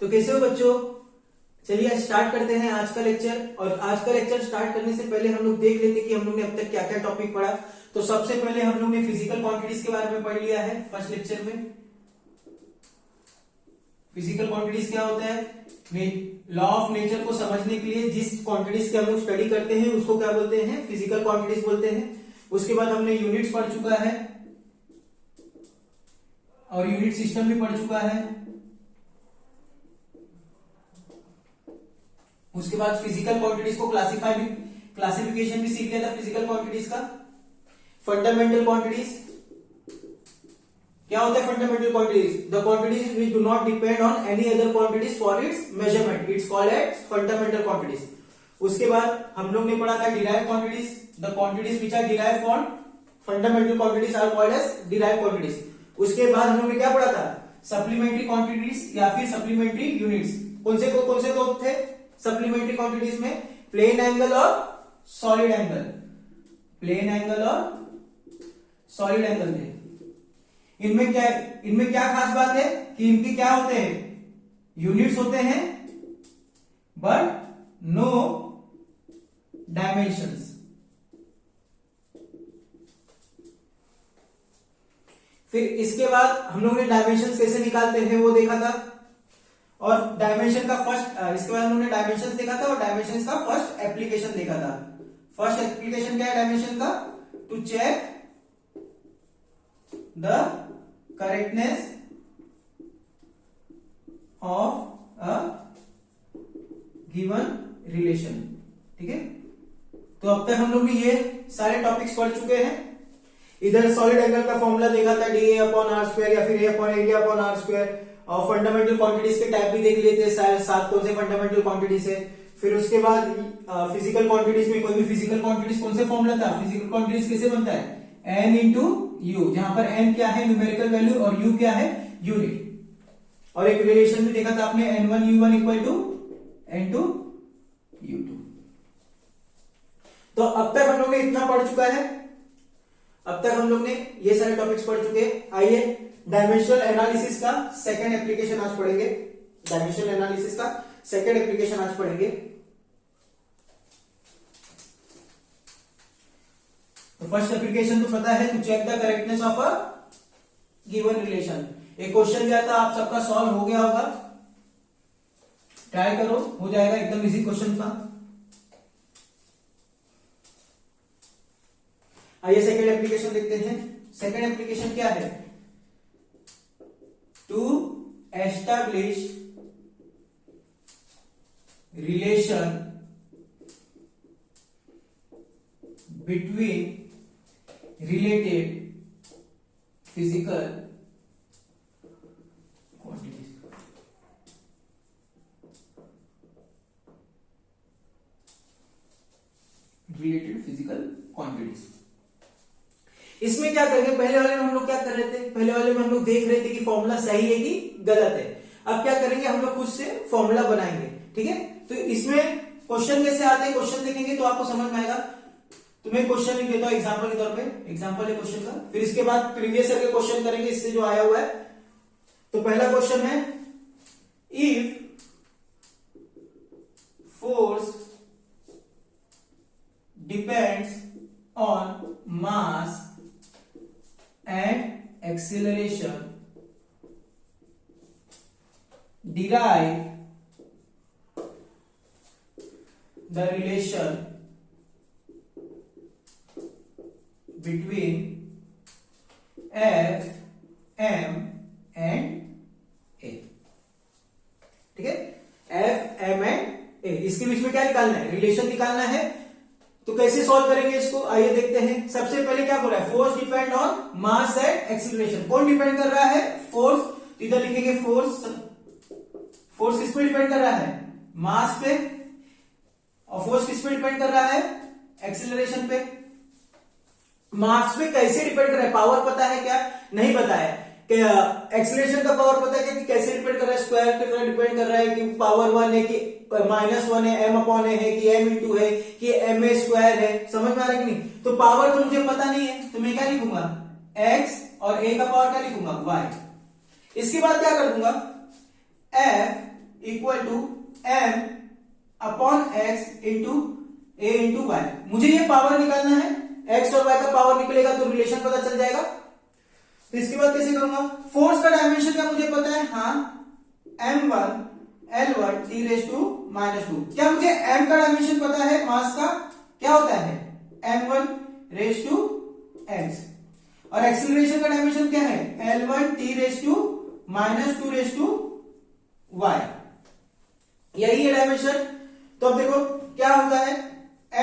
तो कैसे हो बच्चों? चलिए स्टार्ट करते हैं आज का लेक्चर। और आज का लेक्चर स्टार्ट करने से पहले हम लोग देख लेते कि हम लोग ने अब तक क्या क्या टॉपिक पढ़ा। तो सबसे पहले हम लोग ने फिजिकल क्वांटिटीज के बारे में पढ़ लिया है फर्स्ट लेक्चर में। फिजिकल क्वांटिटीज क्या होता है? लॉ ऑफ नेचर को समझने के लिए जिस क्वांटिटीज के हम लोग स्टडी करते हैं उसको क्या बोलते हैं? फिजिकल क्वांटिटीज बोलते हैं। उसके बाद हमने यूनिट्स पढ़ चुका है और यूनिट सिस्टम भी पढ़ चुका है। उसके बाद फिजिकल क्वांटिटीज को क्लासिफिकेशन भी सीख लिया था फिजिकल क्वांटिटीज का। फंडामेंटल क्वांटिटीज क्या होता है? Fundamental quantities the quantities which do not depend on any other quantities for its measurement, it's called as fundamental quantities. उसके बाद हम लोग ने पढ़ा था derive quantities, the quantities which are derive from fundamental quantities are called as derive quantities. उसके बाद हम लोग ने क्या पढ़ा था? सप्लीमेंट्री क्वांटिटीज या फिर सप्लीमेंट्री यूनिट्स। कौन से दो थे सप्लीमेंट्री क्वांटिटीज में? प्लेन एंगल और सॉलिड एंगल। प्लेन एंगल और सॉलिड एंगल थे। इनमें क्या खास बात है कि इनके क्या होते हैं? यूनिट्स होते हैं बट नो डायमेंशंस। फिर इसके बाद हम लोगों ने डायमेंशंस कैसे निकालते हैं वो देखा था। और डायमेंशन का इसके बाद हम लोगों ने डायमेंशंस देखा था और डायमेंशंस का फर्स्ट एप्लीकेशन देखा था। फर्स्ट एप्लीकेशन क्या है डायमेंशन का? To check the correctness of a given relation. ठीक है, तो अब तक हम लोग भी ये सारे टॉपिक्स पढ़ चुके हैं। इधर सॉलिड एंगल का फॉर्मूला देखा था D A upon R square या फिर A upon area upon R square. और फंडामेंटल क्वांटिटीज के टाइप भी देख लिए थे, सात कौन से फंडामेंटल क्वांटिटीज है। फिर उसके बाद फिजिकल क्वांटिटीज में कोई भी फिजिकल क्वांटिटीज कौन से फॉर्मूला था? फिजिकल क्वांटिटीज कैसे बनता है? n इंटू यू, जहां पर n क्या है? न्यूमेरिकल वैल्यू और u क्या है? यूनिट। और एक रिलेशन भी देखा था आपने n1u1 इक्वल टू n2u2। तो अब तक हम लोग ने इतना पढ़ चुका है। अब तक हम लोग ने ये सारे टॉपिक्स पढ़ चुके हैं। आइए डायमेंशनल एनालिसिस का सेकंड एप्लीकेशन आज पढ़ेंगे। डायमेंशनल एनालिसिस का सेकंड एप्लीकेशन आज पढ़ेंगे। तो फर्स्ट एप्लीकेशन तो पता है, to check the correctness of a given relation. एक क्वेश्चन दिया था, आप सबका सॉल्व हो गया होगा। ट्राई करो, हो जाएगा, एकदम इजी क्वेश्चन था। आइए सेकंड एप्लीकेशन देखते हैं। सेकंड एप्लीकेशन क्या है? To establish relation between related physical quantities। related physical quantities। इसमें क्या करेंगे? पहले वाले में हम लोग क्या कर रहे थे? पहले वाले में हम लोग देख रहे थे कि फॉर्मूला सही है कि गलत है। अब क्या करेंगे? हम लोग खुद से फॉर्मूला बनाएंगे। ठीक है, तो इसमें क्वेश्चन कैसे आते हैं, क्वेश्चन देखेंगे तो आपको समझ में आएगा। तो मैं क्वेश्चन लिख देता हूं एग्जांपल के तौर पे। एग्जांपल है क्वेश्चन का, फिर इसके बाद प्रीवियस ईयर के क्वेश्चन करेंगे इससे जो आया हुआ है। तो पहला क्वेश्चन है, if force depends on mass and acceleration, derive the relation between F, M and A। ठीक है, F, M and A, इसके बीच में क्या निकालना है? रिलेशन निकालना है। तो कैसे सॉल्व करेंगे इसको? आइए देखते हैं। सबसे पहले क्या बोल रहा है? Force depend on mass and acceleration. कौन डिपेंड कर रहा है? फोर्स। तो इधर लिखेंगे फोर्स। फोर्स किस पे डिपेंड कर रहा है? मास पे। और फोर्स किस पे डिपेंड कर रहा है? एक्सीलरेशन पे। मास पे कैसे डिपेंड कर रहा है? पावर पता है क्या? नहीं पता है। एक्सीलरेशन का पावर पता है कि कैसे डिपेंड कर रहा है? स्क्वायर की तरह डिपेंड कर रहा है कि पावर 1 है कि -1 है, m अपॉन a है कि m इंटू है कि m a स्क्वायर है। समझ में आ रहा है कि नहीं? तो पावर तो मुझे पता नहीं है, तो मैं क्या लिखूंगा? x और a का पावर क्या लिखूंगा? y। इसके बाद क्या कर दूंगा? f equal to m upon x into a into y. मुझे ये पावर निकालना है, x और y का पावर निकलेगा तो रिलेशन पता चल जाएगा। तो इसके बाद कैसे करूंगा? फोर्स का डायमेंशन क्या मुझे पता है, हाँ m1 L1 t raise to -2। क्या मुझे m का डायमेंशन पता है, मास का क्या होता है m1 रेज टू x, और एक्सीलरेशन का डायमेंशन क्या है L1 t raise to -2 raise to y, यही है डायमेंशन। तो अब देखो क्या होता है,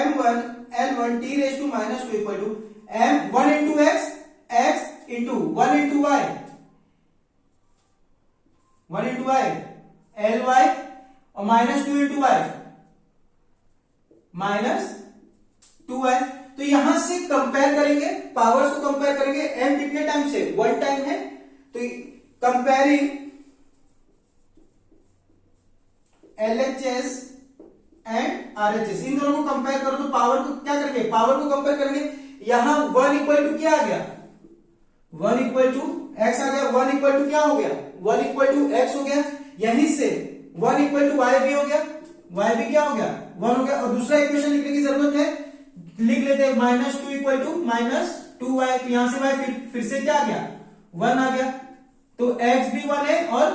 m1 L1 t raise to -2 equal to m1 into x into 1 into y, 1 into y Ly और -2 इंटू y -2y। तो यहां से कंपेयर करेंगे, पावर्स को कंपेयर करेंगे, m कितने टाइम से, 1 टाइम है, तो कंपेयरिंग LHS एंड RHS, इन दोनों को कंपेयर करो तो पावर को क्या करेंगे, पावर को कंपेयर करेंगे। यहां 1 इक्वल टू क्या आ गया, 1 इक्वल टू x आ गया, 1 इक्वल टू क्या हो गया, 1 इक्वल टू x हो गया, यहीं से 1 इक्वल टू y भी हो गया, y भी क्या हो गया 1 हो गया। और दूसरा इक्वेशन लिखने की जरूरत है, लिख लेते हैं -2 इक्वल टू -2y, तो यहां से y फिर से क्या आ गया 1 आ गया, तो x भी 1 है और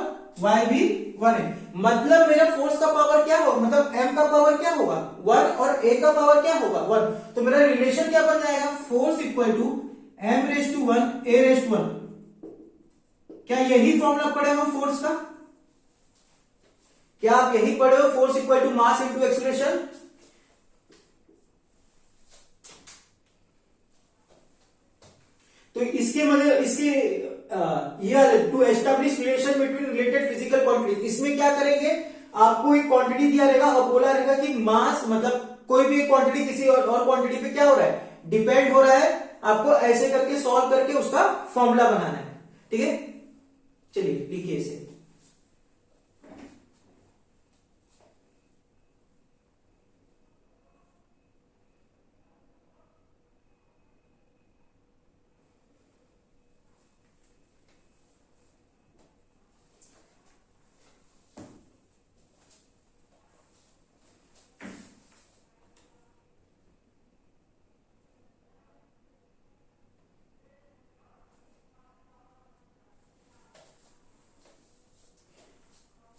y भी 1 है। मतलब मेरा फोर्स का पावर क्या होगा, मतलब m का पावर क्या होगा 1 और a का पावर क्या होगा 1। तो मेरा रिलेशन क्या बन जाएगा, force equal to m raise to 1 a raise to 1। क्या यही फॉर्मूला पढ़े हो फोर्स का, क्या आप यही पढ़े हो, force equal to mass into acceleration. तो इसके मतलब इसके to establish relation between related physical quantity, इसमें क्या करेंगे, आपको एक क्वांटिटी दिया रहेगा और बोला रहेगा कि मास मतलब कोई भी एक क्वांटिटी किसी और क्वांटिटी पे क्या हो रहा है, डिपेंड हो रहा है। आपको ऐसे करके सॉल्व करके उसका फॉर्मूला बनाना है, ठीक है। चलिए लिखिए इसे,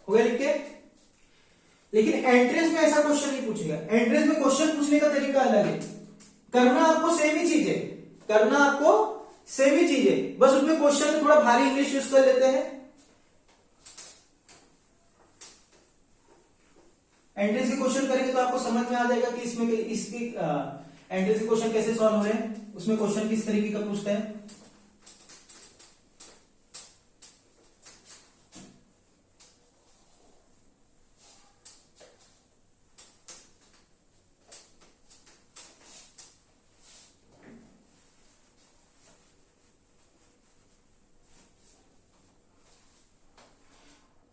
हो गया लिख के। लेकिन एंट्रेंस में ऐसा क्वेश्चन नहीं पूछेगा, एंट्रेंस में क्वेश्चन पूछने का तरीका अलग है, करना आपको सेम ही चीज है, करना आपको सेम ही चीज है, बस उसमें क्वेश्चन थोड़ा भारी इंग्लिश यूज कर लेते हैं। एंट्रेंस के क्वेश्चन करेंगे तो आपको समझ में आ जाएगा कि इसमें इसकी एंट्रेंस के क्वेश्चन कैसे सॉल्व हो रहे हैं, उसमें क्वेश्चन किस तरीके का पूछता है।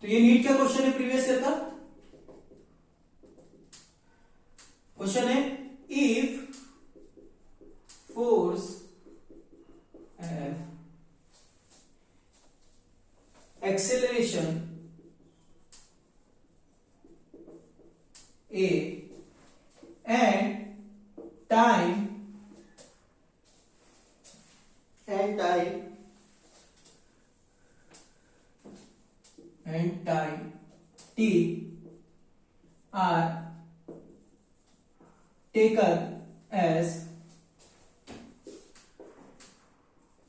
तो ये नीट का क्वेश्चन है, प्रीवियस ईयर का क्वेश्चन है, if force F acceleration A and time t are taken as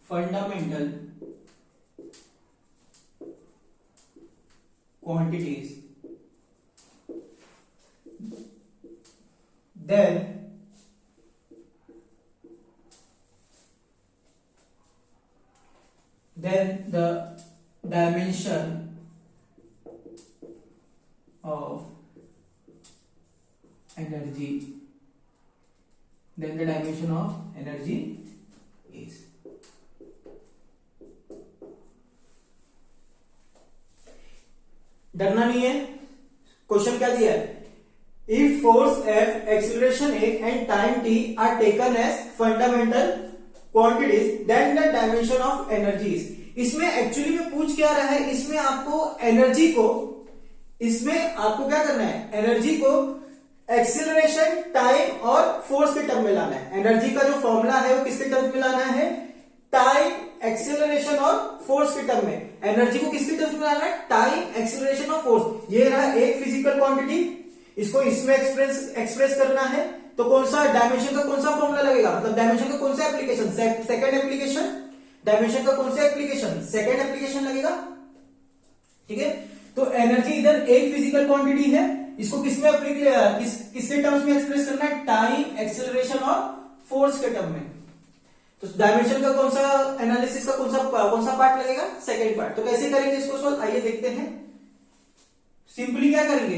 fundamental quantities, then the dimension of energy is, डरना नहीं है। क्वेश्चन क्या दिया है, if force F acceleration A and time T are taken as fundamental quantities then the dimension of energies. इसमें actually में पूछ क्या रहा है, इसमें आपको एनर्जी को इसमें आपको क्या करना है, एनर्जी को एक्सीलरेशन, टाइम और फोर्स के टर्म में लाना है। एनर्जी का जो फॉर्मूला है वो किसके टर्म में लाना है, टाइम, एक्सीलरेशन और फोर्स के टर्म में। एनर्जी को किसके टर्म में लाना है, टाइम, एक्सीलरेशन और फोर्स। ये रहा एक फिजिकल क्वांटिटी, इसको इसमें एक्सप्रेस करना है, तो कौन सा डायमेंशन का कौन सा फॉर्मूला लगेगा, मतलब डायमेंशन का कौन सा एप्लीकेशन, सेकंड एप्लीकेशन। डायमेंशन का कौन सा एप्लीकेशन, सेकंड एप्लीकेशन लगेगा, ठीक है। तो एनर्जी इधर एक फिजिकल क्वांटिटी है, इसको किसमें किसके टर्म्स में एक्सप्रेस करना है, टाइम, एक्सीलरेशन और फोर्स के टर्म में। तो डायमेंशन का कौन सा एनालिसिस का कौन सा पार्ट लगेगा, सेकंड पार्ट। तो कैसे करेंगे इसको सॉल्व, आइए देखते हैं। सिंपली क्या करेंगे,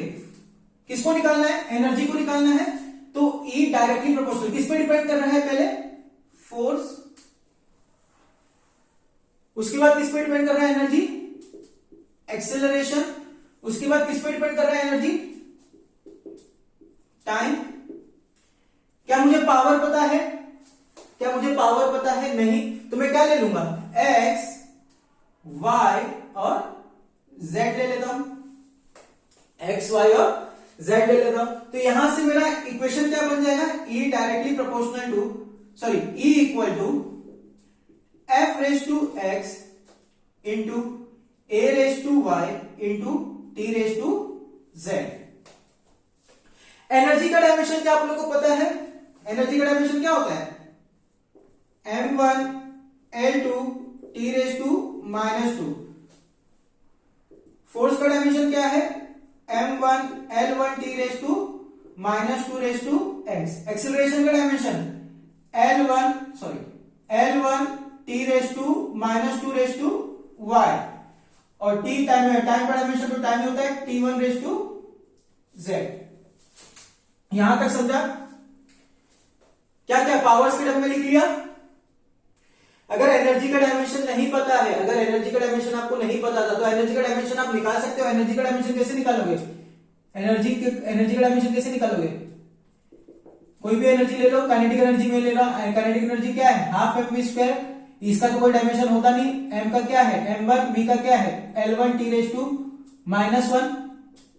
किसको निकालना है, एनर्जी को निकालना है। तो E डायरेक्टली प्रोपोर्शनल किस पे डिपेंड कर रहा है, पहले फोर्स, उसके बाद किस पे डिपेंड कर रहा है, एनर्जी, एक्सेलरेशन, उसके बाद किस पे डिपेंड कर रहा है, एनर्जी, टाइम। क्या मुझे पावर पता है, क्या मुझे पावर पता है, नहीं। तो मैं क्या ले लूंगा, एक्स, वाई और जेड ले लेता हूं, एक्स, वाई और जेड ले लेता हूं। तो यहां से मेरा इक्वेशन क्या बन जाएगा, E directly proportional to, sorry, E equal to F raise to x into a raise to y into t raise to z. Energy का डायमेंशन क्या आप लोग को पता है, एनर्जी का डायमेंशन क्या होता है, m1 l2 t raise to -2। Force का डायमेंशन क्या है, m1 l1 t raise to -2 raise to x। Acceleration का dimension l1 t raise to -2 raise to y। और t टाइम का डायमेंशन तो टाइम होता है t1 रेस टू z। यहां तक समझा, क्या क्या पावर्स के टर्म में लिख लिया। अगर एनर्जी का डायमेंशन नहीं पता है, अगर एनर्जी का डायमेंशन आपको नहीं पता था, तो एनर्जी का डायमेंशन आप निकाल सकते हो। एनर्जी का डायमेंशन कैसे निकालोगे, एनर्जी का डायमेंशन कैसे निकालोगे, कोई भी एनर्जी ले लो, काइनेटिक एनर्जी में ले लो। काइनेटिक एनर्जी क्या है, हाफ mv², इसका तो कोई डायमेंशन होता नहीं। m का क्या है, m1, v का क्या है, l1 t रेस टू -1,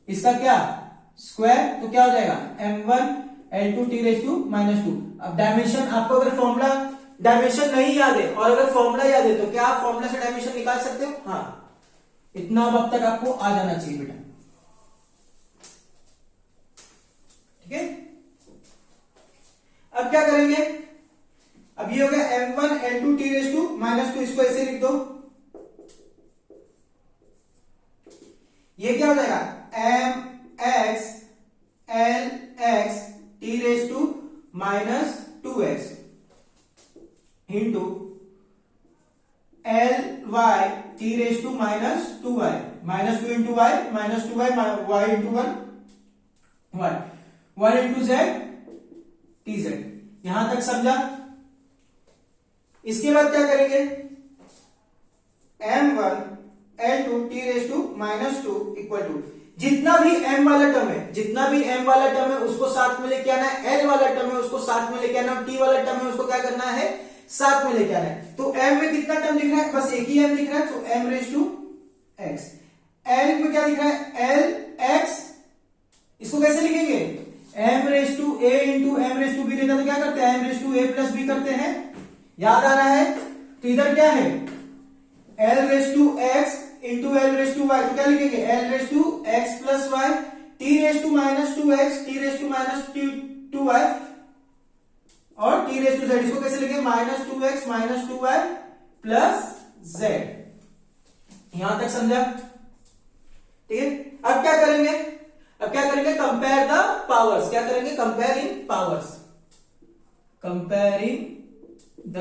इसका क्या स्क्वायर, तो क्या हो जाएगा m1 l2 t raise to -2। अब डायमेंशन आपको अगर फॉर्मूला डायमेंशन नहीं याद है और अगर फॉर्मूला याद है तो क्या आप फॉर्मूला से डायमेंशन निकाल सकते हो, हाँ, इतना अब तक आपको आ जाना चाहिए बेटा, ठीक है। अब क्या करेंगे, अब ये हो गया m1 l2 t raise to -2, इसको ऐसे लिख दो। ये क्या हो जाएगा, mx lx t raise to -2x into ly t raise to -2y, -2 into y, -2y, y into 1 into z tz। यहां तक समझा। इसके बाद क्या करेंगे, m1 l2 t raise to -2 equal to जितना भी m वाला टर्म है, जितना भी m वाला टर्म है उसको साथ में लेके आना है, l वाला टर्म है उसको साथ में लेके आना है, t वाला टर्म है उसको क्या करना है, साथ में लेके आना है। तो m में कितना टर्म दिख रहा है, बस एक ही m दिख रहा है, तो m raise to x। l में क्या दिख रहा है, lx, इसको कैसे लिखेंगे, m raise to a into m raise to b रहता तो क्या करते हैं, m raise to a plus b करते हैं, याद आ रहा है। तो इधर क्या है, l raise to x into l raise to y, तो क्या लिखेंगे, l raise to x plus y, t raise to -2x, t raise to -2y और t रेस टू z। इसको कैसे लिखेंगे, -2x -2y प्लस z। यहां तक समझा, ठीक है। अब क्या करेंगे, कंपेयर द पावर्स। क्या करेंगे, comparing powers, comparing the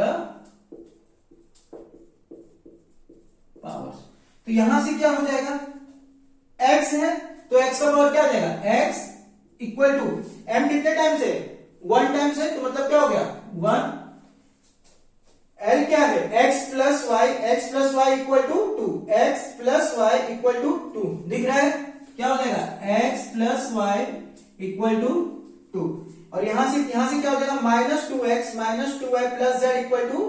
powers. तो यहां से क्या हो जाएगा, x है तो x का पावर क्या आ जाएगा, x इक्वल टू m कितने टाइम से, 1 टाइम से, तो मतलब क्या हो गया 1। l क्या है, x plus y equal to 2, x plus y equal to 2 दिख रहा है, क्या हो जाएगा x plus y equal to 2। और यहां से क्या हो जाएगा, -2x -2y plus z equal to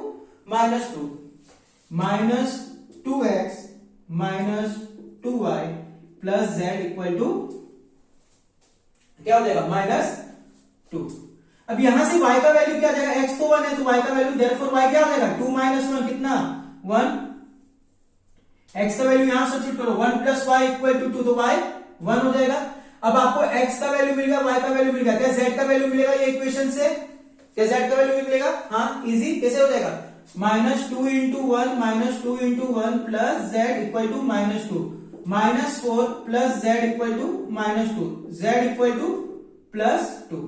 -2, -2x -2y plus Z equal to क्या हो जाएगा -2। अब यहां से y का वैल्यू क्या आ जाएगा, x तो 1 है तो y का वैल्यू देयरफॉर y क्या हो जाएगा 2 - 1 कितना 1। x का वैल्यू यहां सब्स्टिट्यूट करो 1 + y इक्वल टू 2 तो y 1 हो जाएगा। अब आपको x का वैल्यू मिल गया, y का वैल्यू मिल गया, क्या z का वैल्यू मिलेगा ये इक्वेशन से, क्या z का वैल्यू मिलेगा, हाँ इजी, कैसे हो जाएगा -2 × 1 -2 × 1 plus z equal to -2 -4 plus z equal to -2 z equal to +2।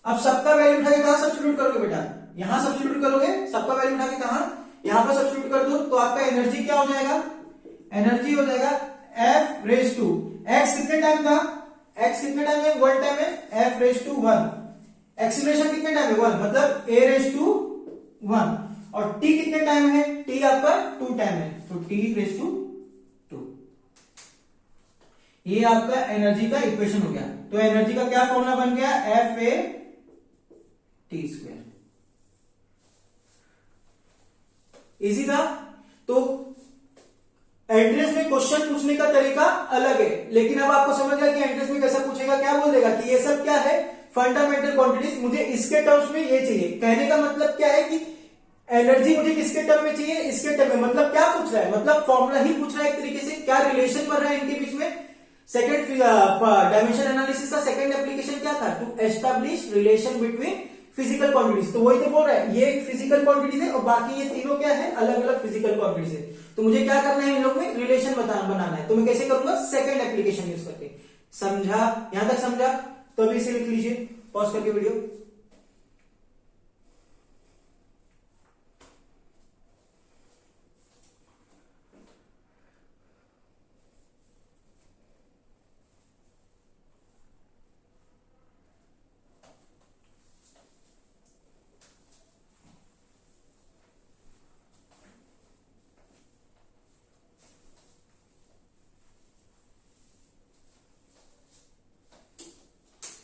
अब सबका वैल्यू उठा के कहां सब्स्टिट्यूट करोगे बेटा, यहां सब्स्टिट्यूट करोगे, सबका वैल्यू उठा के कहां यहां पर सब्स्टिट्यूट कर दो तो आपका एनर्जी क्या हो जाएगा, एनर्जी हो जाएगा F रेज टू x कितने टाइम था, x कितने टाइम है 1 टाइम है F रेज टू 1, एक्सीलरेशन कितने टाइम है 1 मतलब a रेज टू 1 और t कितने टाइम है, t आपका 2 टाइम है तो t रेज टू 2। ये आपका एनर्जी का इक्वेशन हो गया। तो एनर्जी का क्या फॉर्मूला बन गया F a t²। इजी था। तो एंट्रेंस में क्वेश्चन पूछने का तरीका अलग है, लेकिन अब आपको समझ गया कि एंट्रेंस में कैसा पूछेगा, क्या बोल देगा कि ये सब क्या है फंडामेंटल क्वांटिटीज, मुझे इसके टर्म्स में ये चाहिए। कहने का मतलब क्या है कि एनर्जी मुझे किसके टर्म में चाहिए, इसके टर्म में। मतलब क्या पूछ रहा है, मतलब फॉर्मूला ही पूछ रहा है एक तरीके से, क्या रिलेशन बन रहा है इनके बीच में। सेकंड डायमेंशन एनालिसिस का सेकंड एप्लीकेशन क्या था, to establish relation between physical quantities. तो वही तो बोल रहा है, ये एक फिजिकल क्वांटिटीज है और बाकी ये तीनों क्या है अलग अलग फिजिकल क्वांटिटीज है। तो मुझे क्या करना है इन लोग में रिलेशन बनाना है। तो मैं कैसे करूंगा, सेकंड एप्लीकेशन यूज करके। समझा, यहां तक समझा तो अभी इसे लिख लीजिए पॉज करके वीडियो।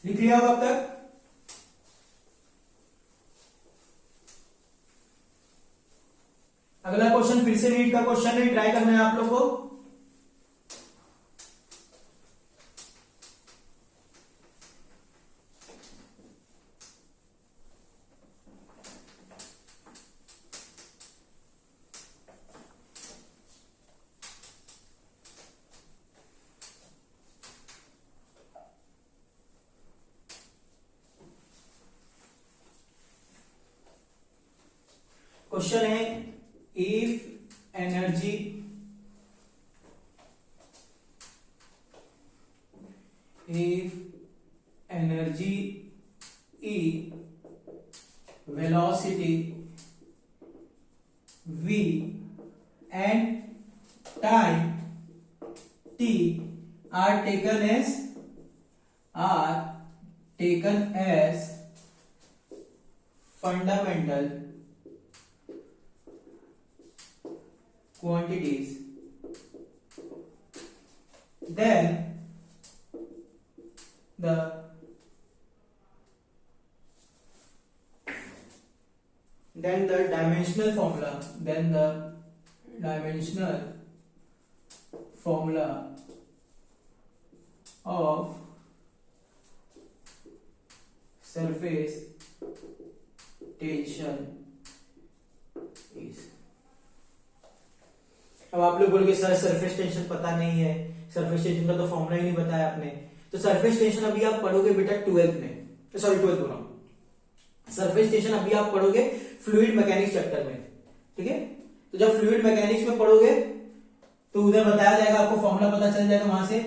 लिख लिया होगा अब तक। अगला क्वेश्चन फिर से नीट का क्वेश्चन है, ट्राई करना है आप लोग को। क्वेश्चन है if energy E, velocity V and time T are taken as fundamental quantities, then the dimensional formula of surface tension is। अब आप लोग बोलोगे सर सरफेस टेंशन पता नहीं है, सरफेस टेंशन का तो फॉर्मूला ही नहीं बताया आपने। तो सरफेस टेंशन अभी आप पढ़ोगे बेटा 12th में, सॉरी 12th बोला, सरफेस टेंशन अभी आप पढ़ोगे फ्लूइड मैकेनिक्स चैप्टर में, ठीक है। तो जब फ्लूइड मैकेनिक्स में पढ़ोगे तो उधर बताया जाएगा, आपको फॉर्मूला पता चल जाएगा वहां से।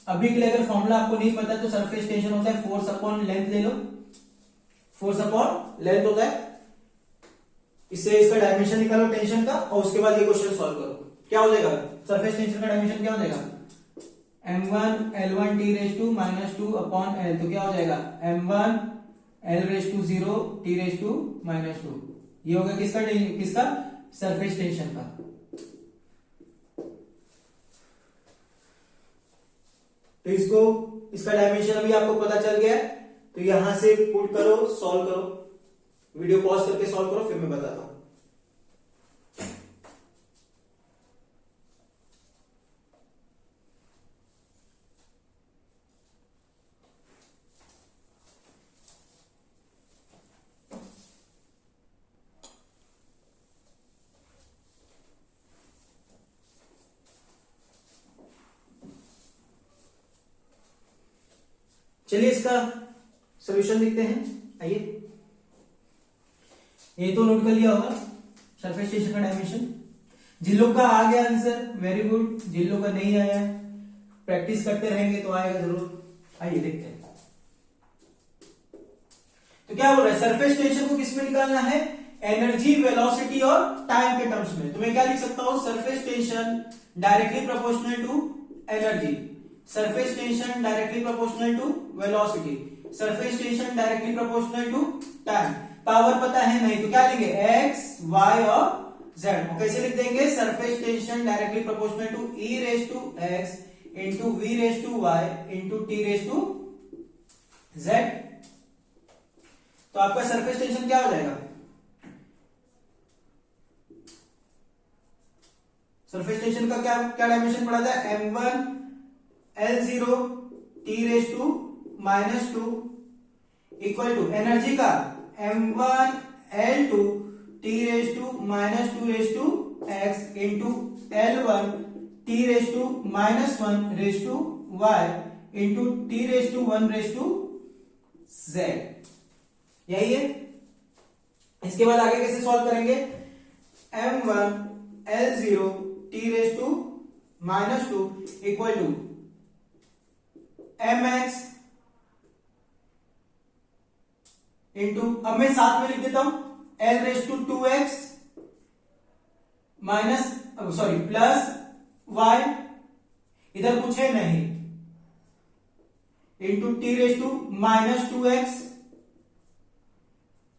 अभी के लिए अगर फॉर्मूला आपको नहीं पता तो सरफेस टेंशन होता है फोर्स अपॉन लेंथ, ले लो फोर्स अपॉन लेंथ होता है। इससे इसका डायमेंशन निकालो टेंशन का और उसके बाद ये क्वेश्चन सॉल्व करो। क्या हो जाएगा, सरफेस टेंशन का डायमेंशन क्या हो जाएगा m1 L1 T raise to -2 upon L। तो क्या हो जाएगा m1 L raise to 0 T raise to -2। ये हो गया किसका सरफेस टेंशन का। तो इसका डायमेंशन अभी आपको पता चल गया है। तो यहां से पुट करो, सॉल्व करो, वीडियो पॉज करके सॉल्व करो, फिर मैं बताता हूं। चलिए इसका सॉल्यूशन देखते हैं। आइए, ये तो नोट कर लिया होगा सरफेस टेंशन का डायमेंशन। जिन लोग का आ गया आंसर वेरी गुड, जिन लोग का नहीं आया प्रैक्टिस करते रहेंगे तो आएगा जरूर। आइए देखते हैं। तो क्या बोल रहा है, सरफेस टेंशन को किस में निकालना है, एनर्जी, वेलोसिटी और टाइम के टर्म्स में। तो मैं क्या लिख सकता हूं, surface tension directly proportional to energy, surface tension directly proportional to velocity, surface tension directly proportional to time. Power पता है नहीं तो क्या लेंगे, एक्स, वाई और जेड। कैसे लिख देंगे, surface tension directly proportional to E raise to x into v raise to y into t raise to z. तो आपका सरफेस टेंशन क्या हो जाएगा, सरफेस टेंशन का क्या क्या डायमेंशन पड़ा था, m1 L0 t raise to -2 equal to energy का m1 L2 t raise to -2 raise to x into L1 t raise to -1 raise to y into t raise to 1 raise to z। यही है। इसके बाद आगे कैसे solve करेंगे, m1 L0 t raise to -2 equal to mx into, अब मैं साथ में लिख देता हूं, l raise to 2x minus sorry plus y, इधर कुछ है नहीं, into t raise to -2x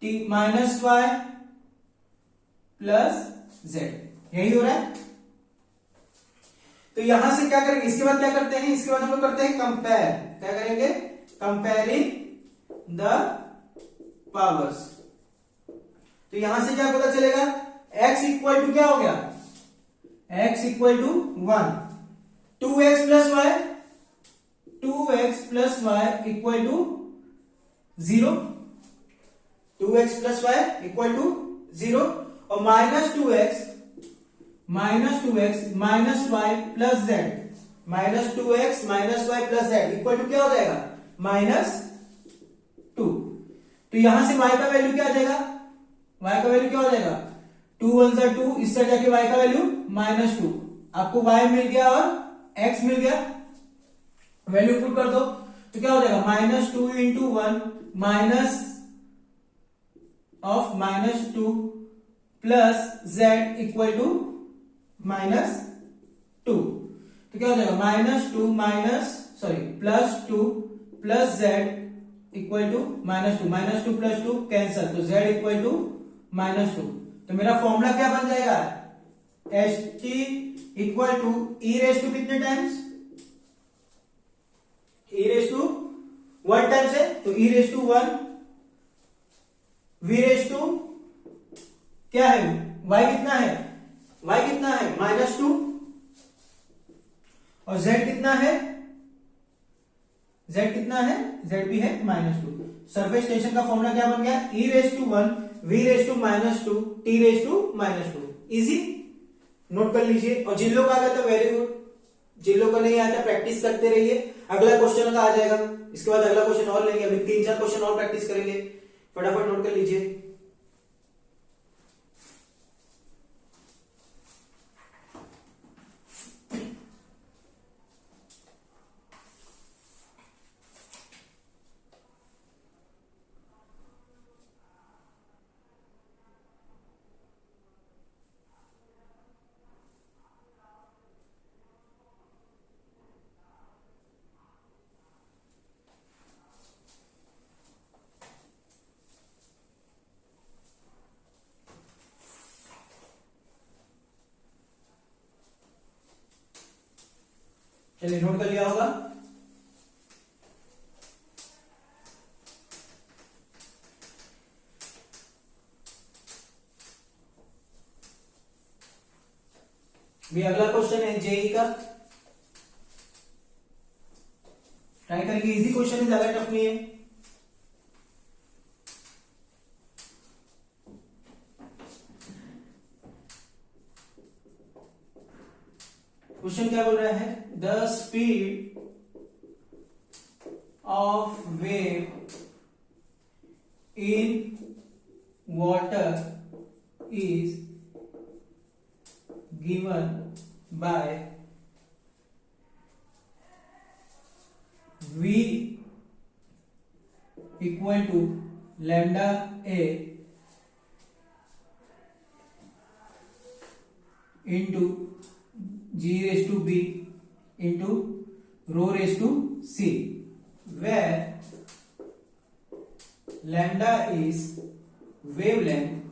t minus y plus z। यही हो रहा है। तो यहां से क्या करेंगे, इसके बाद क्या करते हैं, इसके बाद हम लोग करते हैं कंपेयर। क्या करेंगे, कंपेयरिंग द पावर्स। तो यहां से क्या पता चलेगा, x इक्वल टू क्या हो गया, x equal to 1, 2x plus Y, 2x plus Y equal to 0, 2x plus Y equal to 0 और -2x minus Y plus Z, -2x minus Y plus Z equal to क्या हो जाएगा, -2। तो यहां से y का वैल्यू क्या आ जाएगा, y का वैल्यू क्या हो जाएगा, 2 1 जा 2, इससे जाके y का वैल्यू -2। आपको y मिल गया और x मिल गया, वैल्यू पुट कर दो तो क्या हो जाएगा, -2 into 1 minus of -2 plus z equal to -2। तो क्या हो जाएगा, -2 minus sorry +2 plus z equal to -2 plus 2 cancel, तो z इक्वल टू -2। तो मेरा फॉर्मूला क्या बन जाएगा, ht equal to E raise to कितने times, E raise to 1 times है तो E raise to 1, V raise to क्या है, y कितना है, y कितना है -2 और z कितना है, z कितना है, z भी है -2। सरफेस टेंशन का फॉर्मूला क्या बन गया, e raise to 1 v raise to -2 t raise to -2। Easy, note कर लीजिए। और जिन लोग आ गया था वेरी गुड, जिन लोग को नहीं आता प्रैक्टिस करते रहिए, अगला क्वेश्चन का आ जाएगा, इसके बाद अगला क्वेश्चन और लेंगे, अभी 3-4 क्वेश्चन और प्रैक्टिस करेंगे, फटाफट नोट कर लीजिए। चलिए नोट कर लिया होगा। भी अगला क्वेश्चन है जेई का, ट्राई करेंगे, इजी क्वेश्चन है, ज्यादा टफ नहीं है। क्वेश्चन क्या बोल रहा है, the speed of wave in water is given by V equal to lambda A into G raised to B into rho raised to C, where lambda is wavelength,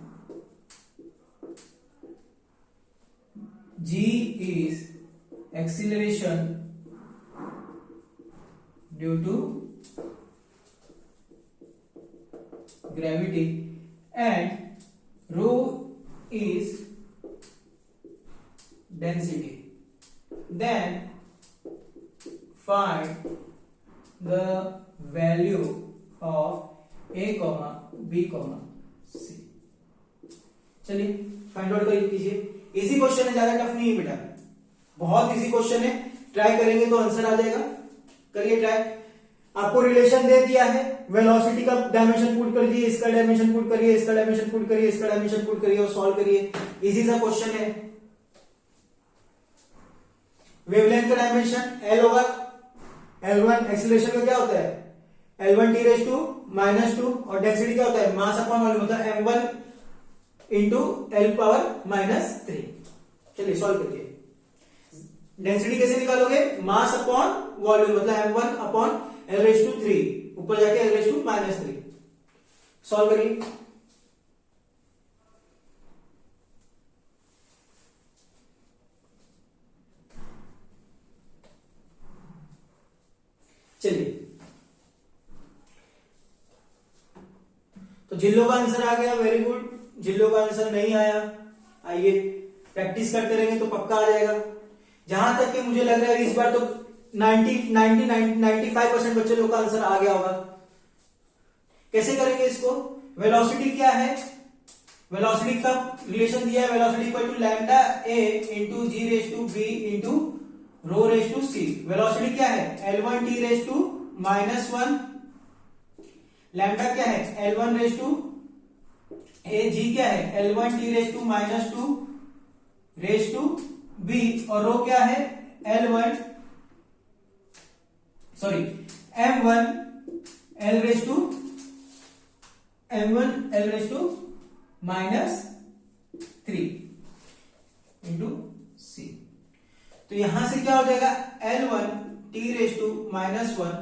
G is acceleration due to gravity, and rho is density. Then find the value of A, B, C. चलिए find out कीजिए. Easy question है, ज्यादा tough नहीं है बेटा, बहुत easy question है. Try करेंगे तो आंसर आ जाएगा. करिए ट्राई. आपको रिलेशन दे दिया है, वेलोसिटी का डायमेंशन पुट कर दिए, इसका डायमेंशन पुट करिए, इसका डायमेंशन पुट करिए, इसका डायमेंशन पुट करिए और सॉल्व करिए. इजी सा क्वेश्चन है. वेवलेंथ का डायमेंशन L होगा. L1 एक्सीलरेशन का क्या होता है? L1 t रेज़ टू -2, और डेंसिटी क्या होता है? मास अपॉन वॉल्यूम होता है m1 इंटू L पावर -3. चलिए सॉल्व करिए. डेंसिटी कैसे निकालोगे? मास अपॉन वॉल्यूम, मतलब m1 upon L raise to 3, ऊपर जाके L रेज़ टू -3. सॉल्व करिए. चलिए, तो जिन लोगों का आंसर आ गया वेरी गुड. जिन लोगों का आंसर नहीं आया, आइए प्रैक्टिस करते रहेंगे तो पक्का आ जाएगा. जहां तक कि मुझे लग रहा है इस बार तो 95% बच्चे लोग का आंसर आ गया होगा. कैसे करेंगे इसको? वेलोसिटी क्या है? वेलोसिटी का रिलेशन दिया है, velocity equal to lambda A into G raise to B into rho raise to C. Velocity क्या है? L1 t raise to -1. Lambda क्या है? L1 रेज़ टू ए. जी क्या है? L1 t raise to -2 raise to B, और rho क्या है? M1 L raise to -3 into C. तो यहां से क्या हो जाएगा? L1 t raise to -1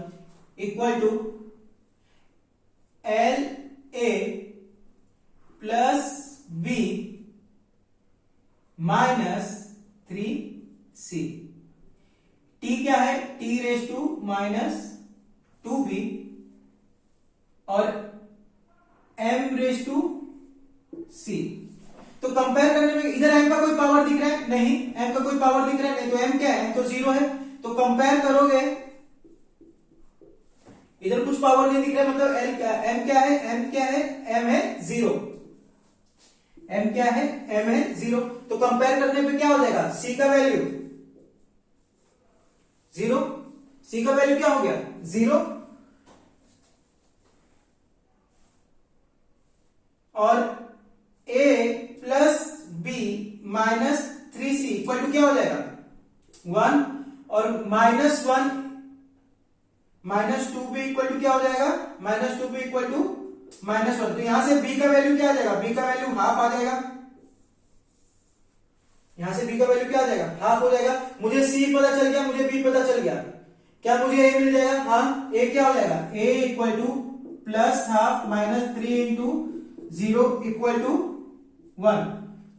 equal to L A plus B -3C. T क्या है? t रेज़ टू -2B और m रेज़ टू C. तो कंपेयर करने में इधर m का कोई पावर दिख रहा है? नहीं. m का कोई पावर दिख रहा है? नहीं. तो m क्या है? m तो 0 है. तो कंपेयर करोगे, इधर कुछ पावर नहीं दिख रहा है, मतलब m क्या है? m क्या है? m है 0. m क्या है? m है 0. तो कंपेयर करने पे क्या हो जाएगा? c का वैल्यू 0. c का वैल्यू क्या हो गया? 0. और a plus b -3c equal to क्या हो जाएगा? 1. और -1 -2b इक्वल टू क्या हो जाएगा? -2b equal to -1. तो यहां से b का वैल्यू क्या आ जाएगा? b का वैल्यू हाफ आ जाएगा. यहां से b का वैल्यू क्या आ जाएगा? हाफ हो जाएगा. मुझे c पता चल गया, मुझे b पता चल गया. क्या मुझे a मिल जाएगा? हाँ, a क्या हो जाएगा? a equal to plus half -3 into 0 equal to 1.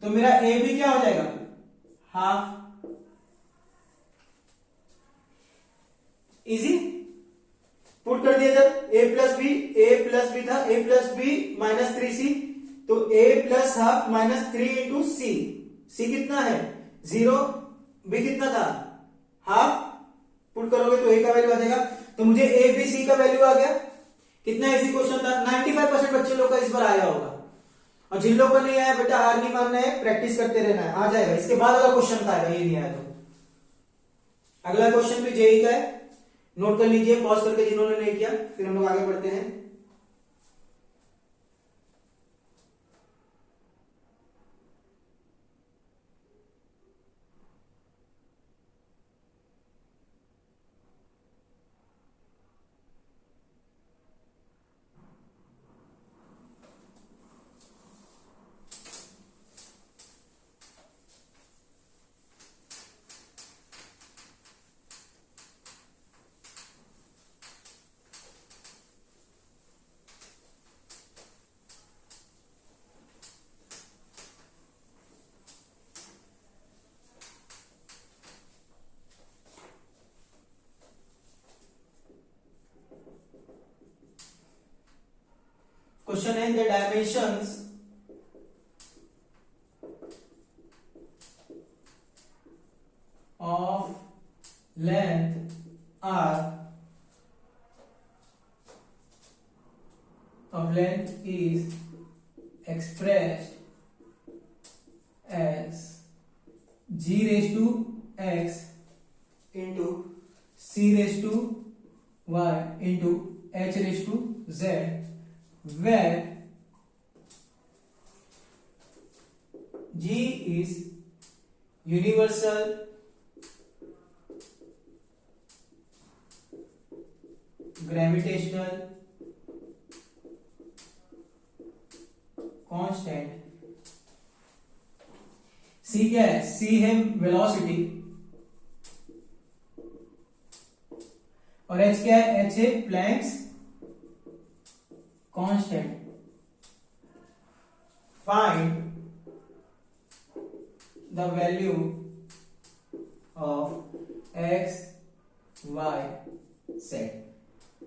तो मेरा a भी क्या हो जाएगा? हाफ. इजी पुट कर दिया. जब a प्लस बी था, a प्लस बी -3c, तो a plus half -3 into C. c कितना है? 0. b कितना था? हाफ. पुट करोगे तो a का वैल्यू आ जाएगा. तो मुझे a b c का वैल्यू आ गया. कितना इजी क्वेश्चन था. 95% बच्चे लोग का इस बार आया होगा. और जिन लोगों को नहीं आया, बेटा हार नहीं मानना है, प्रैक्टिस करते रहना है, आ जाएगा. इसके बाद अगला क्वेश्चन का आएगा, ये नहीं आया तो. अगला क्वेश्चन भी जेई का है. नोट कर लीजिए पॉज करके जिन्होंने नहीं किया, फिर हम लोग आगे बढ़ते हैं। क्वेश्चन है the dimensions of length is expressed as g raised to x into c raised to y into h raised to z, where g is universal gravitational constant, c क्या है, c है वेलोसिटी और h क्या है, h है Planck's constant. Find the value of x y z।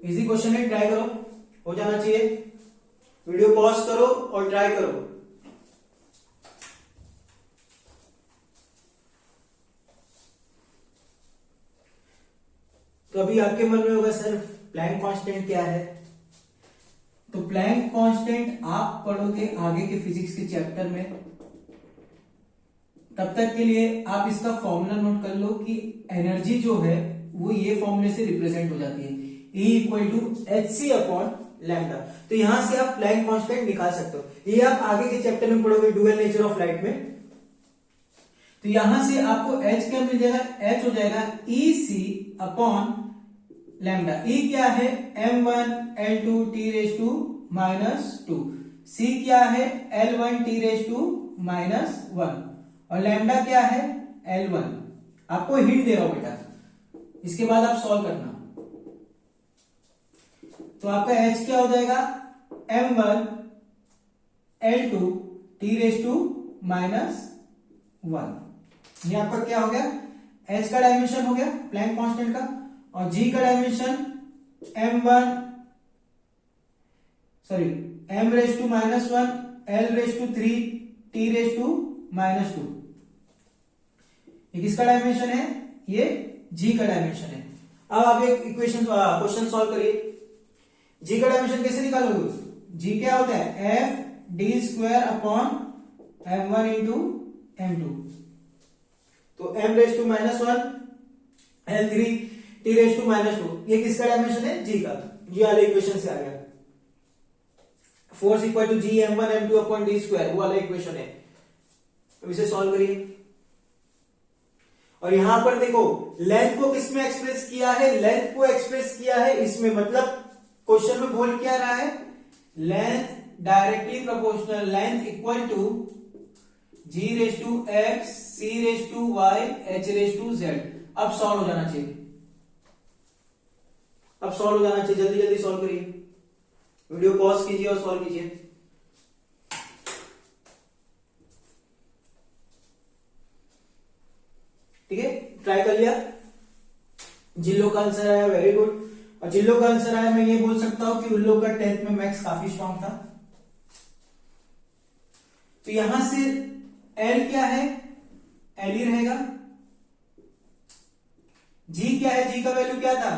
Easy question है, try करो, हो जाना चाहिए। वीडियो पॉज करो और ट्राई करो। तो अभी आपके मन में होगा सर प्लैंक कांस्टेंट क्या है? तो प्लैंक कांस्टेंट आप पढ़ोगे आगे के फिजिक्स के चैप्टर में। तब तक के लिए आप इसका फॉर्मूला नोट कर लो कि एनर्जी जो है वो ये फॉर्मूले से रिप्रेजेंट हो जाती है, E equal to hc upon lambda. तो यहां से आप प्लैंक कांस्टेंट निकाल सकते हो। ये आप आगे के चैप्टर में पढ़ोगे डुअल नेचर ऑफ लाइट में। तो यहां से आपको h क्या मिल जाएगा, h हो जाएगा EC अपॉन लैम्डा। E क्या है, m1 L2 t raise to -2, C क्या है L1 t रेज टू -1 और लैम्डा क्या है L1। आपको हिंट दे रहा हूं बेटा, इसके बाद आप सॉल्व करना। तो आपका h क्या हो जाएगा, m1 L2 t raise to -1। ये आपका क्या हो गया, h का डायमेंशन हो गया प्लैंक कांस्टेंट का, और g का dimension m raise to -1 L raise to 3 t raise to -2। ये किसका डायमेंशन है, ये g का डायमेंशन है। अब आप एक इक्वेशन क्वेश्चन सॉल्व करिए। g का डायमेंशन कैसे निकालोगे, g क्या होता है f d square upon m1 into m2। तो m raise to -1 L3 t raise to -2, ये किसका डायमेंशन है, g का। ये वाले इक्वेशन से आ गया। Force equal to g m1 m2 upon d square, वो वाला इक्वेशन है। तो इसे सॉल्व करिए। और यहां पर देखो लेंथ को किसमें एक्सप्रेस किया है, लेंथ को एक्सप्रेस किया है इसमें, मतलब क्वेश्चन में बोल क्या रहा है, length directly proportional length equal to g raise to x c raise to y h raise to z। अब सॉल्व हो जाना चाहिए, अब सॉल्व हो जाना चाहिए। जल्दी जल्दी सॉल्व करिए, वीडियो पॉज कीजिए और सॉल्व कीजिए। ठीक है, ट्राई कर लिया। जिन लोग का आंसर आया वेरी गुड, और जिन लोग का आंसर आया मैं ये बोल सकता हूं कि उन लोग का 10th में मैथ्स काफी स्ट्रांग था। तो यहां से L क्या है, L ही रहेगा। G क्या है, G का वैल्यू क्या था,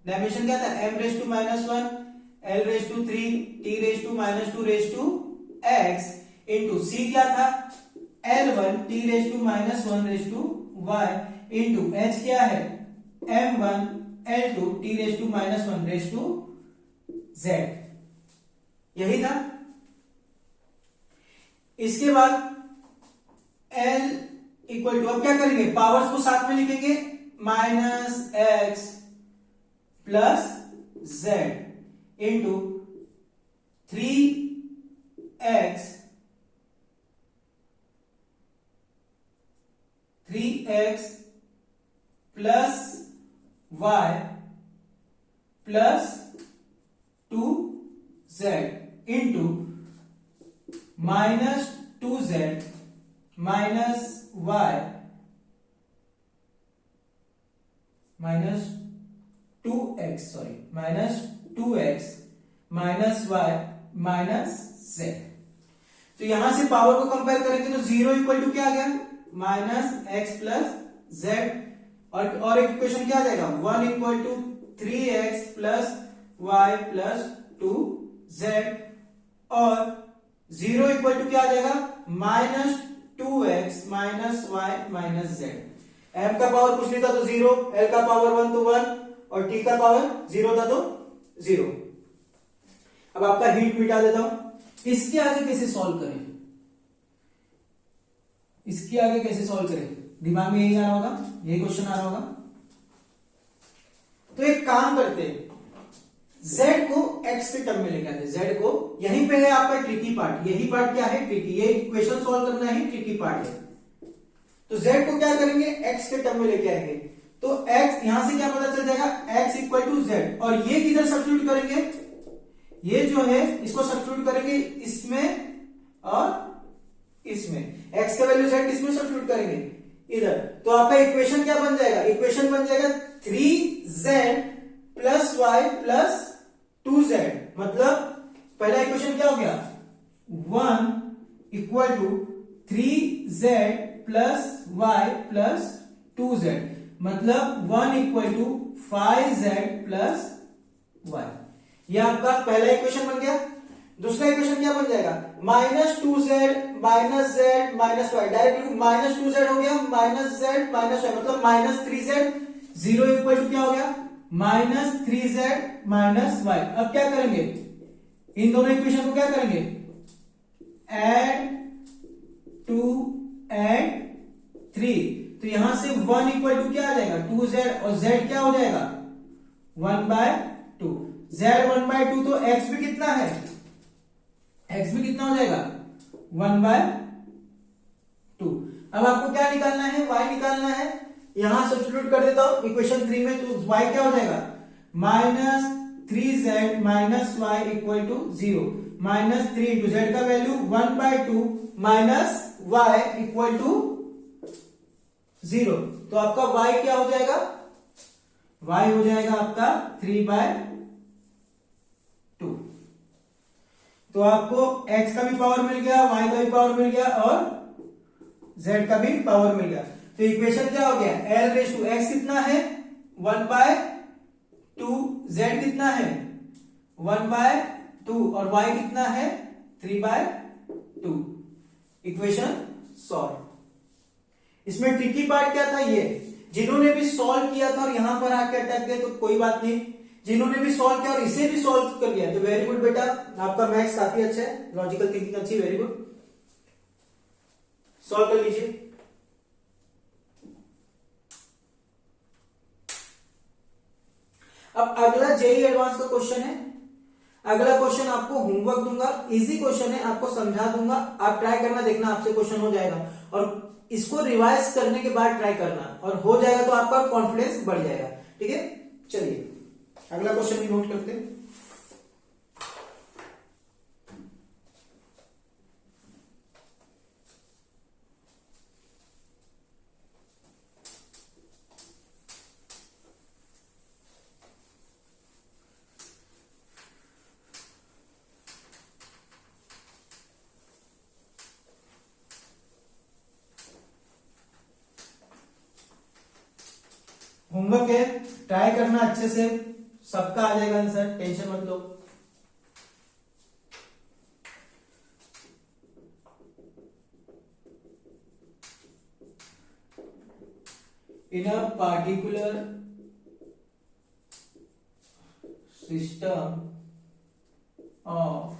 डायमेंशन क्या था, m raise to -1 L raise to 3 t raise to -2 raise to x into C क्या था L1 t raise to -1 raise to y into h क्या है m1 L2 t raise to minus 1 raise to z, यही था। इसके बाद L equal to, अब क्या करेंगे, पावर्स को साथ में लिखेंगे, minus x plus z into 3x plus y plus 2z into minus 2z minus y minus 2x, sorry minus 2x minus y minus z। तो यहां से पावर को कंपेयर करेंगे तो 0 इक्वल टू क्या आ गया, माइनस एक्स प्लस जेड, और एक इक्वेशन क्या आ जाएगा, 1 equal to 3x plus Y plus 2z, और 0 इक्वल टू क्या आ जाएगा, minus 2x minus Y minus Z. m का पावर कुछ नहीं था तो 0, l का पावर 1 तो 1, और t का पावर 0 था तो 0। अब आपका हिंट मिटा देता हूं, इसके आगे कैसे सॉल्व करें, इसके आगे कैसे सॉल्व करें, दिमाग में यही आ रहा होगा, यही क्वेश्चन आ रहा होगा। तो एक काम करते हैं, z को x के टर्म में लेके आते हैं, z को, यहीं पे है आपका ट्रिकी पार्ट, यही पार्ट क्या है, ट्रिकी, ये इक्वेशन सॉल्व करना ही ट्रिकी पार्ट है। तो z को क्या करेंगे, x के टर्म में लेके आएंगे, तो x यहां से क्या पता चल जाएगा, x इक्वल टू z, और ये किधर सब्स्टिट्यूट करेंगे, ये जो है इसको सब्स्टिट्यूट करेंगे इसमें और इसमें, x का वैल्यू z इसमें सब्स्टिट्यूट करेंगे इधर, तो आपका इक्वेशन क्या बन जाएगा, इक्वेशन बन जाएगा 3z plus y plus 2z, मतलब पहला इक्वेशन क्या हो गया, 1 equal to 3z plus y plus 2z, मतलब 1 equal to 5z plus y, ये आपका पहला इक्वेशन बन गया। दूसरा इक्वेशन क्या बन जाएगा, minus 2z minus z minus y, directly minus 2z हो गया माइनस z माइनस y, मतलब माइनस 3z, 0 इक्वल टू क्या हो गया, माइनस 3z माइनस y। अब क्या करेंगे, इन दोनों इक्वेशन को क्या करेंगे, एड 2 एड 3, तो यहां से 1 इक्वल टू क्या आ जाएगा, 2z, और z क्या हो जाएगा, 1/2, z 1/2, तो x भी कितना है, x भी कितना हो जाएगा, 1/2। अब आपको क्या निकालना है, y निकालना है, यहां सब्स्टिट्यूट कर देता हूं इक्वेशन 3 में, तो y क्या हो जाएगा, minus 3z minus y equal to 0, minus 3 into z का value 1/2 minus y equal to 0, तो आपका y क्या हो जाएगा, y हो जाएगा आपका 3/2। तो आपको x का भी पावर मिल गया, y का भी पावर मिल गया, और z का भी पावर मिल गया। तो इक्वेशन क्या हो गया, l रेज टू x कितना है, 1/2, z कितना है 1/2, और y कितना है 3/2। Equation solve. इसमें ट्रिकी पार्ट क्या था, ये जिन्होंने भी सॉल्व किया था और यहां पर आके अटक गए तो कोई बात नहीं, जिन्होंने भी सॉल्व किया और इसे भी सॉल्व कर लिया तो वेरी गुड बेटा, आपका मैथ्स काफी अच्छा है, लॉजिकल थिंकिंग अच्छी, वेरी गुड, सॉल्व कर लीजिए। अब अगला जेईई एडवांस का क्वेश्चन है, अगला क्वेश्चन आपको होमवर्क दूंगा, इजी क्वेश्चन है, आपको समझा दूंगा, आप ट्राई करना, देखना आपसे क्वेश्चन हो जाएगा, और इसको रिवाइज करने के बाद ट्राई करना, और हो जाएगा तो आपका कॉन्फिडेंस बढ़ जाएगा, ठीक है। चलिए अगला क्वेश्चन भी नोट करते हैं। होमवर्क है, ट्राई करना अच्छे से, सबका आ जाएगा आंसर, टेंशन मत लो। In a particular system of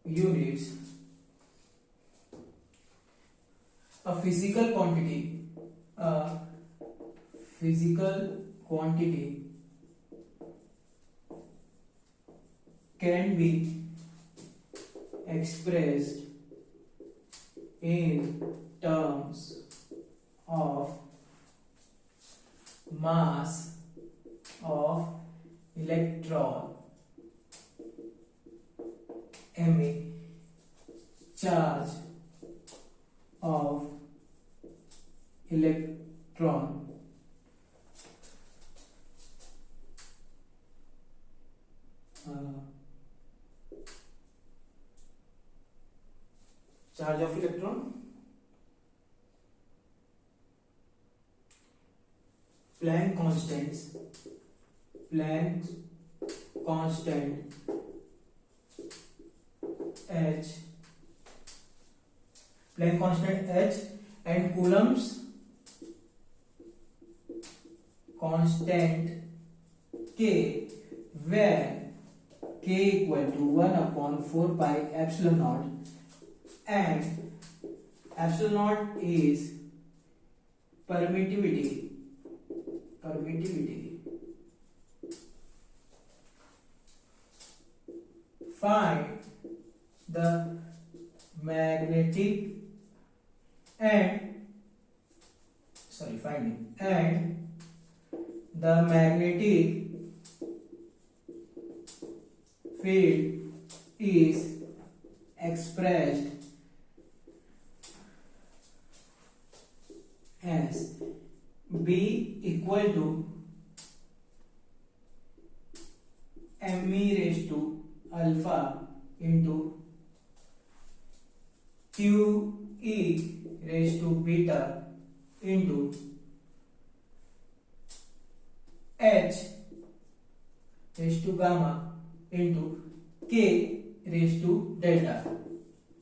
units, a physical quantity can be expressed in terms of mass of electron, me, charge of electron, charge of electron, Planck constant H, Planck constant H and Coulomb's constant K, where K equal to 1 upon 4 pi epsilon naught, and epsilon naught is permittivity. Find the magnetic and the magnetic field is expressed as B equal to me raised to alpha into QE raised to beta into H raised to gamma into K raised to delta.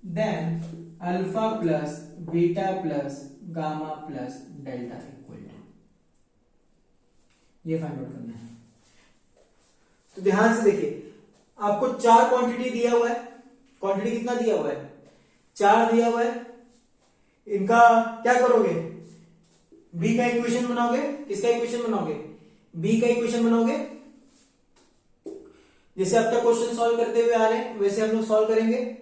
Then alpha plus beta plus gamma plus delta equal to, ये find out करना है। तो ध्यान से देखिए, आपको 4 quantity दिया हुआ है। क्वांटिटी कितना दिया हुआ है? 4 दिया हुआ है। इनका क्या करोगे? बी का इक्वेशन बनाओगे। किसका इक्वेशन बनाओगे? बी का इक्वेशन बनाओगे। जैसे अब तक क्वेश्चन सॉल्व करते हुए आ रहे हैं वैसे हम लोग सॉल्व करेंगे।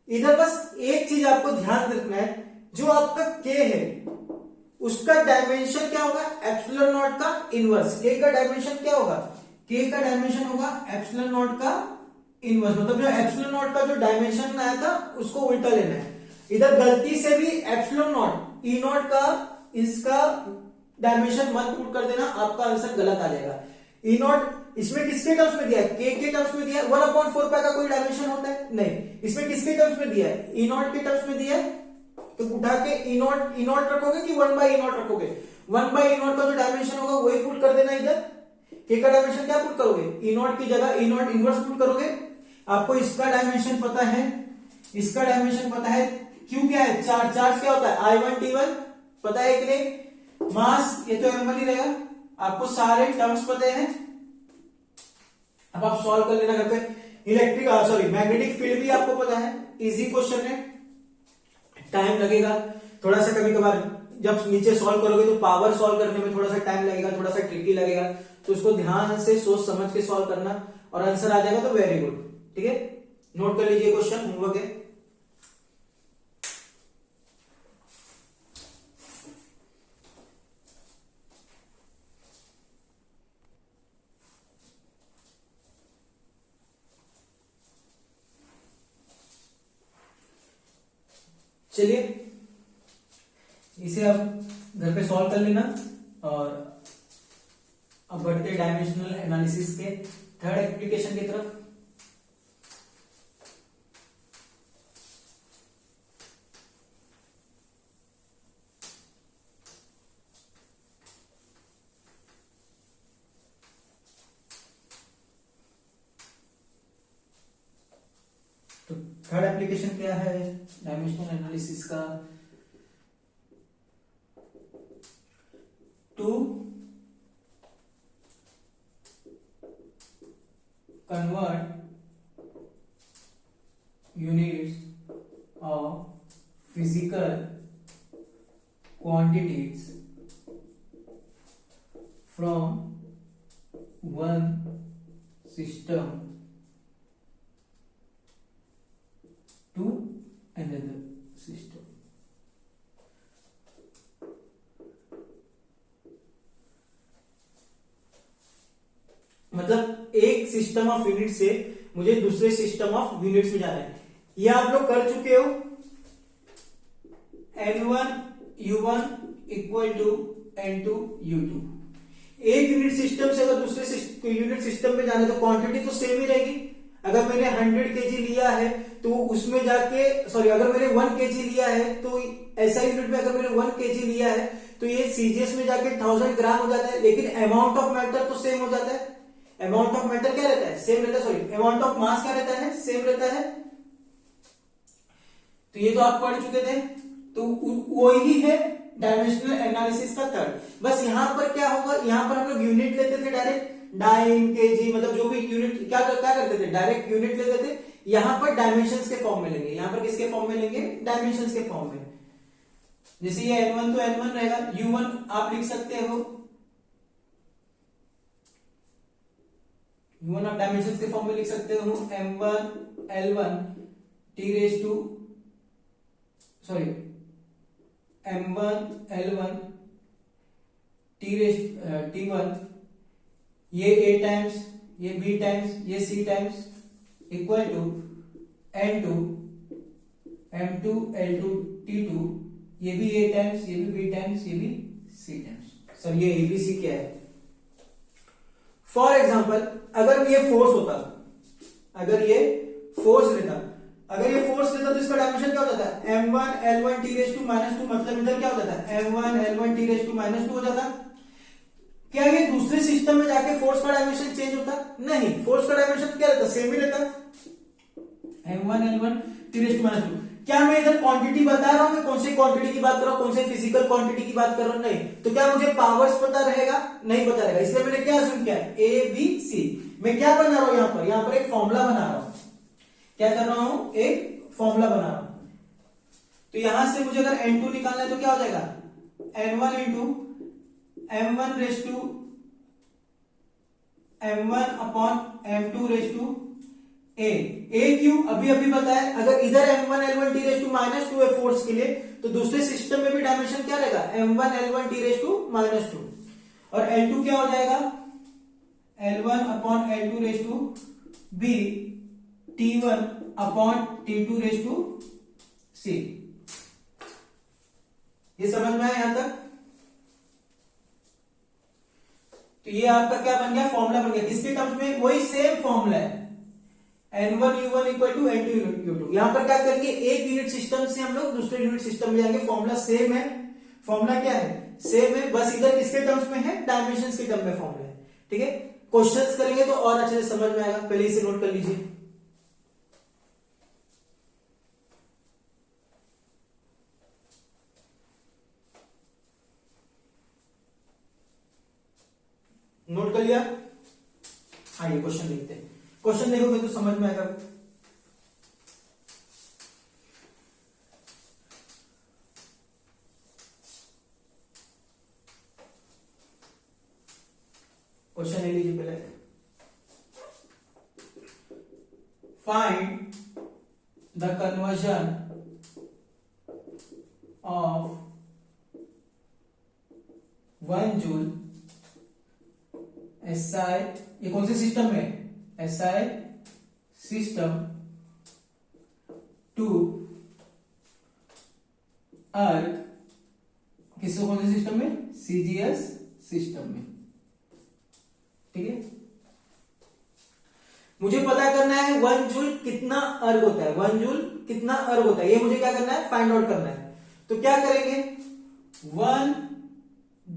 इधर बस एक चीज आपको ध्यान रखना है, जो आपका के है उसका डायमेंशन क्या होगा? एप्सिलॉन नॉट का इनवर्स। के का डायमेंशन क्या होगा? के का डायमेंशन होगा एप्सिलॉन नॉट का इनवर्स। मतलब जो एप्सिलॉन नॉट का जो डायमेंशन आया था उसको उल्टा लेना है। इधर गलती से भी एप्सिलॉन नॉट ई नॉट का इसका डायमेंशन मत पुट कर देना, आपका आंसर गलत आ जाएगा। ई नॉट इसमें किसके टर्म्स में दिया है? के टर्म्स में दिया है। 1/4 पाई का कोई डायमेंशन होता है? नहीं। इसमें किसके टर्म्स में दिया है? ई नॉट के टर्म्स में दिया है। तो उठा के ई नॉट रखोगे कि 1/E0 रखोगे? 1/E0 का जो डायमेंशन होगा वही पुट कर देना इधर। के का डायमेंशन क्या पुट करोगे? ई नॉट की जगह ई नॉट इनवर्स पुट करोगे। आपको इसका डायमेंशन पता है, इसका डायमेंशन पता है। क्यू क्या है? चार्ज क्या होता है? I1 T1 पता है कि नहीं? मास ये तो m1 ही रहेगा। आपको सारे टर्म्स पता है। अब आप सॉल्व कर लेना घर पे। मैग्नेटिक फील्ड भी आपको पता है। इजी क्वेश्चन है, टाइम लगेगा थोड़ा सा। कभी कभार जब नीचे सॉल्व करोगे तो पावर सॉल्व करने में थोड़ा सा टाइम लगेगा, थोड़ा सा ट्रिकी लगेगा। तो उसको ध्यान से सोच समझ के सॉल्व करना और आंसर आ जाएगा तो वेरी गुड। ठीक है, नोट कर लीजिए क्वेश्चन, होमवर्क है। चलिए इसे आप घर पे सॉल्व कर लेना। और अब बढ़ते डायमेंशनल एनालिसिस के थर्ड एप्लीकेशन की तरफ। तो थर्ड एप्लीकेशन क्या है डायमेंशनल एनालिसिस का? To convert units of physical quantities from one system to another system. मतलब एक सिस्टम ऑफ यूनिट से मुझे दूसरे सिस्टम ऑफ यूनिट्स में जाना है। ये आप लोग कर चुके हो। N1 U1 equal to N2 U2। एक यूनिट सिस्टम से अगर दूसरे यूनिट सिस्टम में जाने तो क्वांटिटी तो सेम ही रहेगी। अगर मैंने 100 kg लिया है तो उसमें जाके अगर मैंने 1 kg लिया है तो ऐसा यूनिट में अगर मैंने 1 kg लिया है तो ये सीजीएस में जाके 1000 ग्राम हो जाता है, लेकिन अमाउंट ऑफ मैटर तो सेम हो जाता है। अमाउंट ऑफ मैटर क्या रहता है? सेम रहता है। अमाउंट ऑफ मास क्या रहता है? सेम रहता है। तो ये तो आप पढ़ चुके थे। तो वही है डायमेंशनल एनालिसिस का थर्ड। बस यहां पर क्या होगा, यहां पर हम लोग यूनिट लेते थे डायरेक्ट, डाइन केजी, मतलब जो भी यूनिट क्या करते थे, डायरेक्ट यूनिट लेते थे। यहां पर डायमेंशंस के फॉर्म में लेंगे। यहां पर किसके फॉर्म में लेंगे? डायमेंशंस के फॉर्म में। जैसे ये N1 तो N1 रहेगा, U1 आप लिख सकते हो, U1 आप डायमेंशंस के फॉर्म में लिख सकते हो M1 L1 T raise to M1 L1 T1, ये A टाइम्स, ये B टाइम्स, ये C times equal to N2 M2 L2 T2, ये भी A टाइम्स, ये भी B टाइम्स, ये भी C टाइम्स। सर ये ABC क्या है? फॉर एग्जाम्पल अगर ये फोर्स होता, अगर ये फोर्स लेता तो इसका डायमेंशन क्या हो जाता है? M1 L1 T raise to -2, मतलब इधर क्या हो जाता है? M1 L1 T raise to -2 हो जाता। क्या ये दूसरे सिस्टम में जाके फोर्स का डायमेंशन चेंज होता? नहीं, फोर्स का डायमेंशन क्या रहता? सेम ही रहता, M1 L1 T raise to -2। क्या मैं इधर क्वांटिटी बता रहा हूं? मैं कौन सी क्वांटिटी की बात कर रहा हूं? कौन से फिजिकल क्वांटिटी की बात कर रहा हूं? नहीं। तो क्या मुझे पावर्स पता रहेगा? नहीं पता रहेगा। इसलिए मैंने क्या अज्यूम किया? A B C। मैं क्या बना रहा हूं यहां पर एक फॉर्मूला बना रहा हूं। क्या कर रहा हूं? एक फॉर्मूला बना रहा हूं। तो यहां से मुझे अगर N2 निकालना है तो क्या हो जाएगा? N1 into M1 raise to M1 upon M2 raise to A क्यों? अभी बताया, अगर इधर M1 L1 T raise to -2 है फोर्स के लिए, तो दूसरे सिस्टम में भी डायमेंशन क्या रहेगा? M1 L1 T raise to -2। और L2 क्या हो जाएगा? L1 upon L2 raise to B T1 upon T2 raise to C। ये समझ में आया यहां तक? तो ये आपका क्या बन गया? फॉर्मूला बन गया। किसके टर्म्स में? वही सेम फॉर्मूला है, N1 U1 equal to N2 U2। यहां पर क्या करेंगे? एक यूनिट सिस्टम से हम लोग दूसरे यूनिट सिस्टम में जाएंगे। फॉर्मूला सेम है। फॉर्मूला क्या है? सेम है, बस इधर किसके टर्म्स में है? डायमेंशंस के टर्म में फॉर्मूला है। ठीक है, क्वेश्चंस करेंगे तो और अच्छे से समझ में आएगा। पहले इसे नोट कर लीजिए। नोट कर लिया? आइए क्वेश्चन देखते हैं। क्वेश्चन देखोगे तो समझ में आएगा। क्वेश्चन ले लीजिए पहले। Find the conversion of 1 joule SI, ये कौन से सिस्टम में? SI सिस्टम टू अर्क, किसको कौन से सिस्टम में? CGS सिस्टम में। ठीक है, मुझे पता करना है 1 जूल कितना अर्ग होता है। 1 जूल कितना अर्ग होता है, ये मुझे क्या करना है? फाइंड आउट करना है। तो क्या करेंगे? 1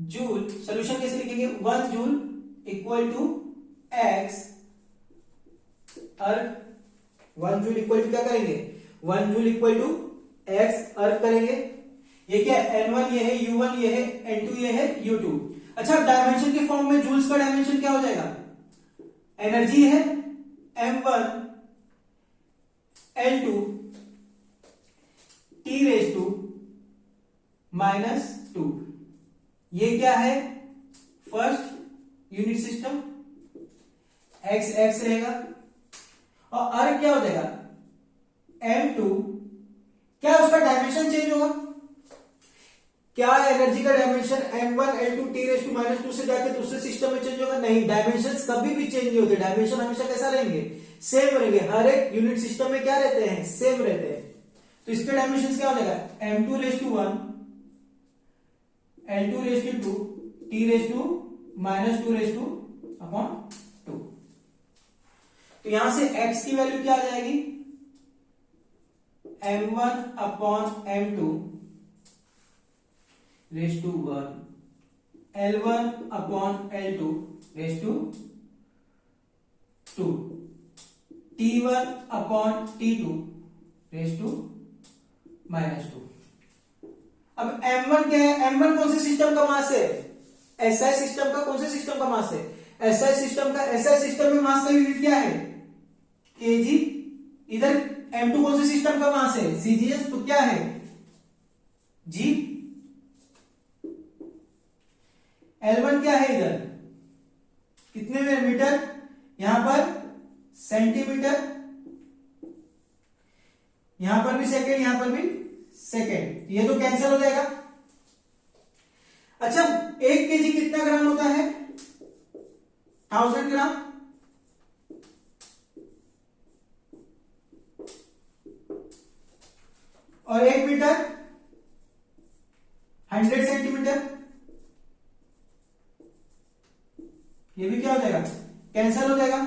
जूल, सोल्यूशन कैसे लिखेंगे? 1 जूल इक्वल टू x अर्ग। 1 जूल इक्वल टू क्या करेंगे? 1 जूल इक्वल टू x अर्ग करेंगे। ये क्या है? N1 ये है, U1 ये है, N2 ये है, U2। अच्छा, डायमेंशन के फॉर्म में जूल्स का डायमेंशन क्या हो जाएगा? एनर्जी है, m1 L2 t raise to -2। ये क्या है? First unit system, x x रहेगा और r क्या हो जाएगा? m2, क्या उसका डायमेंशन चेंज होगा? क्या एनर्जी का dimension m1 L2 t raise to -2 से जाके दूसरे सिस्टम में चेंज होगा? नहीं, डायमेंशंस कभी भी चेंज नहीं होते। डायमेंशन हमेशा कैसा रहेंगे? सेम रहेंगे। हर एक यूनिट सिस्टम में क्या रहते हैं? सेम रहते हैं। तो इसके डायमेंशंस क्या हो जाएगा? m2 raise to 1 L2 raise to 2 t raise to -2 raise to upon 2। तो यहां से x की वैल्यू क्या आ जाएगी? m1 upon m2 raise to 1 L1 upon L2 raise to 2 T1 upon T2 raise to -2। अब m1 क्या है? m1 कौन से सिस्टम का मास है? SI सिस्टम का कौन से सिस्टम का मास है? SI सिस्टम का, SI सिस्टम में मास का यूनिट क्या है? kg। इधर m2 कौन से सिस्टम का मास है? CGS। तो क्या है? g। L1 क्या है? इधर कितने में मीटर? यहां पर सेंटीमीटर, यहां पर भी सेकेंड, यहां पर भी सेकेंड। ये तो कैंसिल हो जाएगा। अच्छा, 1 केजी कितना ग्राम होता है? 1000 ग्राम। और 1 मीटर 100 सेंटीमीटर। ये भी क्या हो जाएगा? कैंसिल हो जाएगा।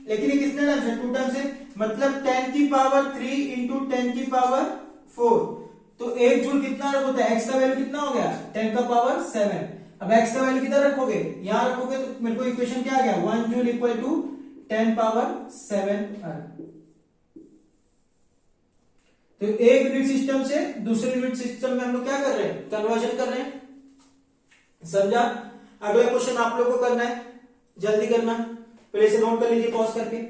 लेकिन ये कितने टर्म से? 2 टर्म से, मतलब 10 की पावर 3 इंटू 10 की पावर 4। तो 1 जूल कितना होता है? x का वैल्यू कितना हो गया? 10 का पावर 7। अब x का वैल्यू किधर रखोगे? यहां रखोगे तो मेरे को इक्वेशन क्या आ गया? 1 जूल इक्वल टू 10 पावर 7 अर्ग। तो एक यूनिट सिस्टम से दूसरे यूनिट सिस्टम में हम लोग क्या कर रहे हैं? कन्वर्जन कर रहे हैं। समझा? अगला क्वेश्चन आप लोग को करना है, जल्दी करना। पहले से नोट कर लीजिए पॉज करके।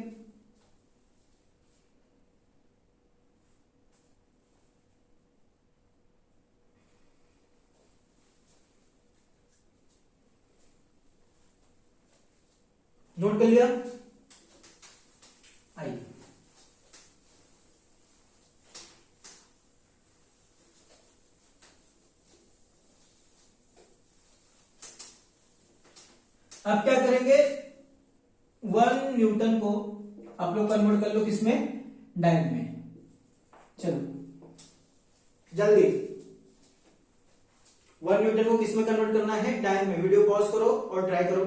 नोट कर लिया? आइए, अब क्या करेंगे? 1 न्यूटन को आप लोग कन्वर्ट कर लो किसमें? डाइन में। चलो जल्दी, 1 न्यूटन को किसमें कन्वर्ट करना है? डाइन में। वीडियो पॉज करो और ट्राई करो।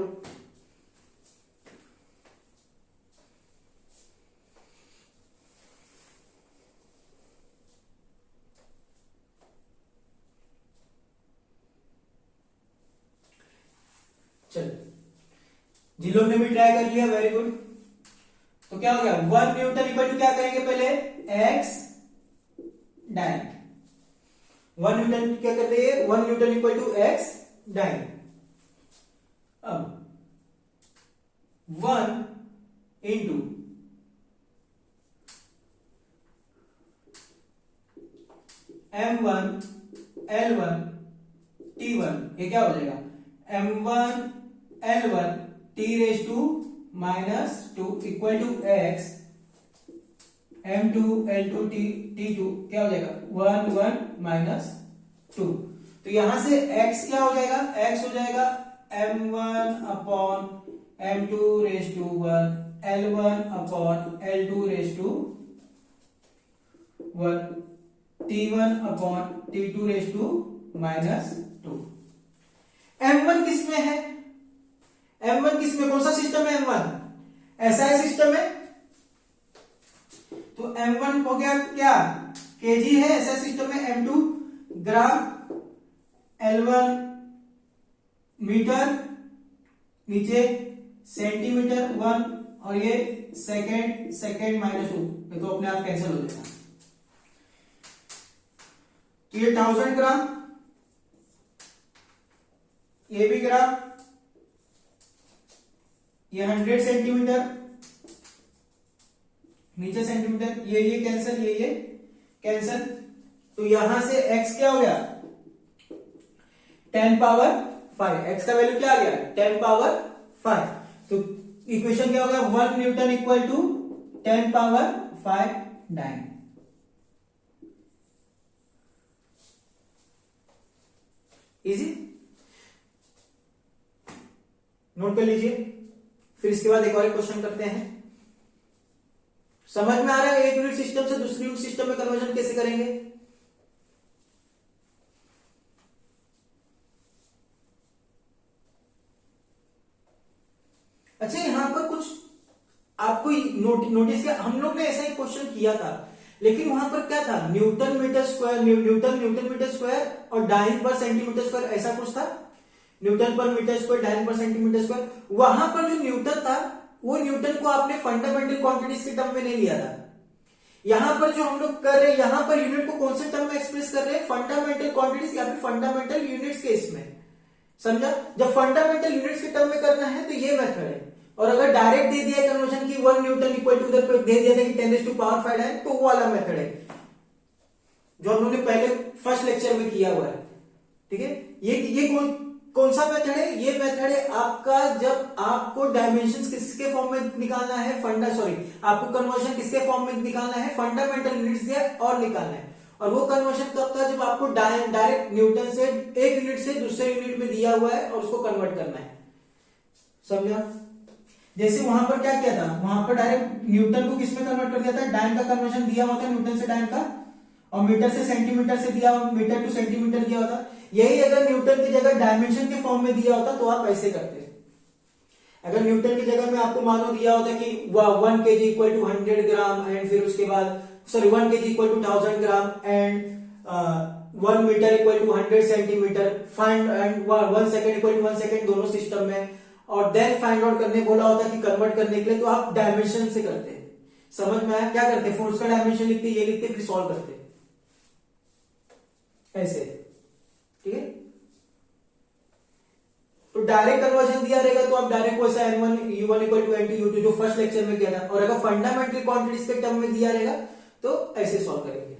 चलो, जिन लोग ने भी ट्राई कर लिया, वेरी गुड। तो क्या हो गया? 1 न्यूटन इक्वल टू क्या करेंगे? पहले x डाइन। 1 न्यूटन क्या करते हैं? 1 newton equal to x dyne. अब 1 इंटू m1 L1 T1, ये क्या हो जाएगा? m1 L1 t raise to -2 equal to x m2 L2 t2, क्या हो जाएगा? 1 1 -2। तो यहां से x क्या हो जाएगा? x हो जाएगा m1 upon m2 raise to 1 L1 upon L2 raise to 1 T1 upon T2 raise to -2। m1 किसमें है? m1 किसमें, कौन सा सिस्टम है? m1 SI सिस्टम है। तो m1 हो गया क्या? kg है। SI सिस्टम में m2 ग्राम, L1 मीटर, नीचे सेंटीमीटर 1 और ये सेकेंड, सेकेंड -2, ये तो अपने आप कैंसिल हो जाएगा। तो ये 1000 ग्राम, ये भी ग्राम, ये 100 सेंटीमीटर, नीचे सेंटीमीटर, ये कैंसिल, ये कैंसिल, तो यहां से x क्या हो गया 10 पावर 5, x का वैल्यू क्या आ गया 10 पावर 5, तो इक्वेशन क्या हो गया 1 newton equal to 10 power 5 dyne. Easy, note कर लीजिए। फिर इसके बाद एक और क्वेश्चन करते हैं। समझ में आ रहा है एक यूनिट सिस्टम से दूसरी यूनिट सिस्टम में कन्वर्जन कैसे करेंगे? अच्छा, यहां पर कुछ आपको नोटिस किया, हम लोग ने ऐसा एक क्वेश्चन किया था, लेकिन वहां पर क्या था newton metre square, newton metre square और डाइन पर सेंटीमीटर स्क्वायर, ऐसा कुछ था, न्यूटन पर मीटर स्क्वायर डाइन पर सेंटीमीटर स्क्वायर। वहां पर जो न्यूटन था वो न्यूटन को आपने फंडामेंटल क्वांटिटीज के टर्म में नहीं लिया था। यहां पर जो हम लोग कर रहे हैं, यहां पर यूनिट को कौन से टर्म में एक्सप्रेस कर रहे हैं, फंडामेंटल क्वांटिटीज या फिर फंडामेंटल यूनिट्स के इसमें, समझा? जब फंडामेंटल यूनिट्स के टर्म में करना है तो ये मेथड है, और अगर डायरेक्ट दे दिया कन्वर्जन की 1 न्यूटन इक्वल टू उधर पे दे दिया था कि 10 टू पावर 5 है, तो वो वाला मेथड है जो हम लोगों ने पहले फर्स्ट लेक्चर में किया हुआ है। ठीक है, ये कौन सा मेथड है? ये मेथड है आपका जब आपको डायमेंशंस किसके फॉर्म में निकालना है, आपको कन्वर्जन किसके फॉर्म में निकालना है, फंडामेंटल यूनिट्स दिया और निकालना है। और वो कन्वर्जन कब था, जब आपको डायरेक्ट न्यूटन से एक यूनिट से दूसरे यूनिट में दिया हुआ है और उसको कन्वर्ट करना है, समझा? जैसे वहां पर क्या किया था, वहां पर डायरेक्ट न्यूटन को किसमें कन्वर्ट कर दिया था, डाइन का कन्वर्जन दिया हुआ था न्यूटन से डाइन का, और मीटर से सेंटीमीटर से दिया, मीटर टू सेंटीमीटर दिया होता। यही अगर न्यूटन की जगह डायमेंशन के फॉर्म में दिया होता तो आप ऐसे करते। अगर न्यूटन की जगह में आपको मानो दिया होता कि 1 kg equal to 100 gram and फिर उसके बाद 1 kg equal to 1000 gram and 1 metre equal to 100 centimetre, find and 1 second equal to 1 second दोनों सिस्टम में, और देन फाइंड आउट करने बोला होता कि कन्वर्ट करने के लिए, तो आप डायमेंशन से करते। समझ में आया? क्या करते, फोर्स का डायमेंशन लिखते, ये लिखते, फिर सॉल्व करते ऐसे। ठीक है, तो डायरेक्ट कन्वर्जन दिया रहेगा तो आप डायरेक्ट वैसा n1 u1 equal to n2 u2 जो फर्स्ट लेक्चर में किया था, और अगर फंडामेंटल क्वांटिटीज के टर्म में दिया रहेगा तो ऐसे सॉल्व करेंगे।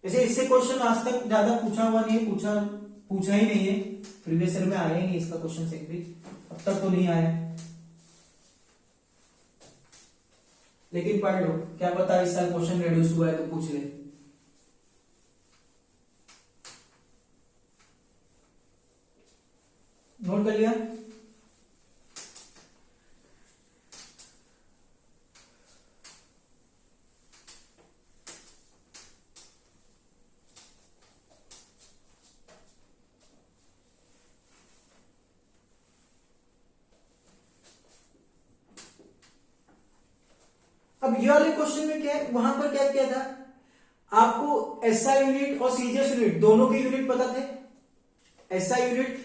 ऐसे इससे क्वेश्चन आज तक ज्यादा पूछा हुआ नहीं है, पूछा ही नहीं है, प्रीवियस ईयर में आया ही नहीं इसका क्वेश्चन से भी, अब तक तो नहीं आया, लेकिन पढ़ लो, क्या पता इस साल क्वेश्चन रिड्यूस हुआ है तो पूछ ले। नोट कर लिया? अब ये वाले क्वेश्चन में क्या है, वहां पर क्या किया था, आपको एसआई यूनिट और सीजीएस यूनिट दोनों के यूनिट पता थे। एसआई यूनिट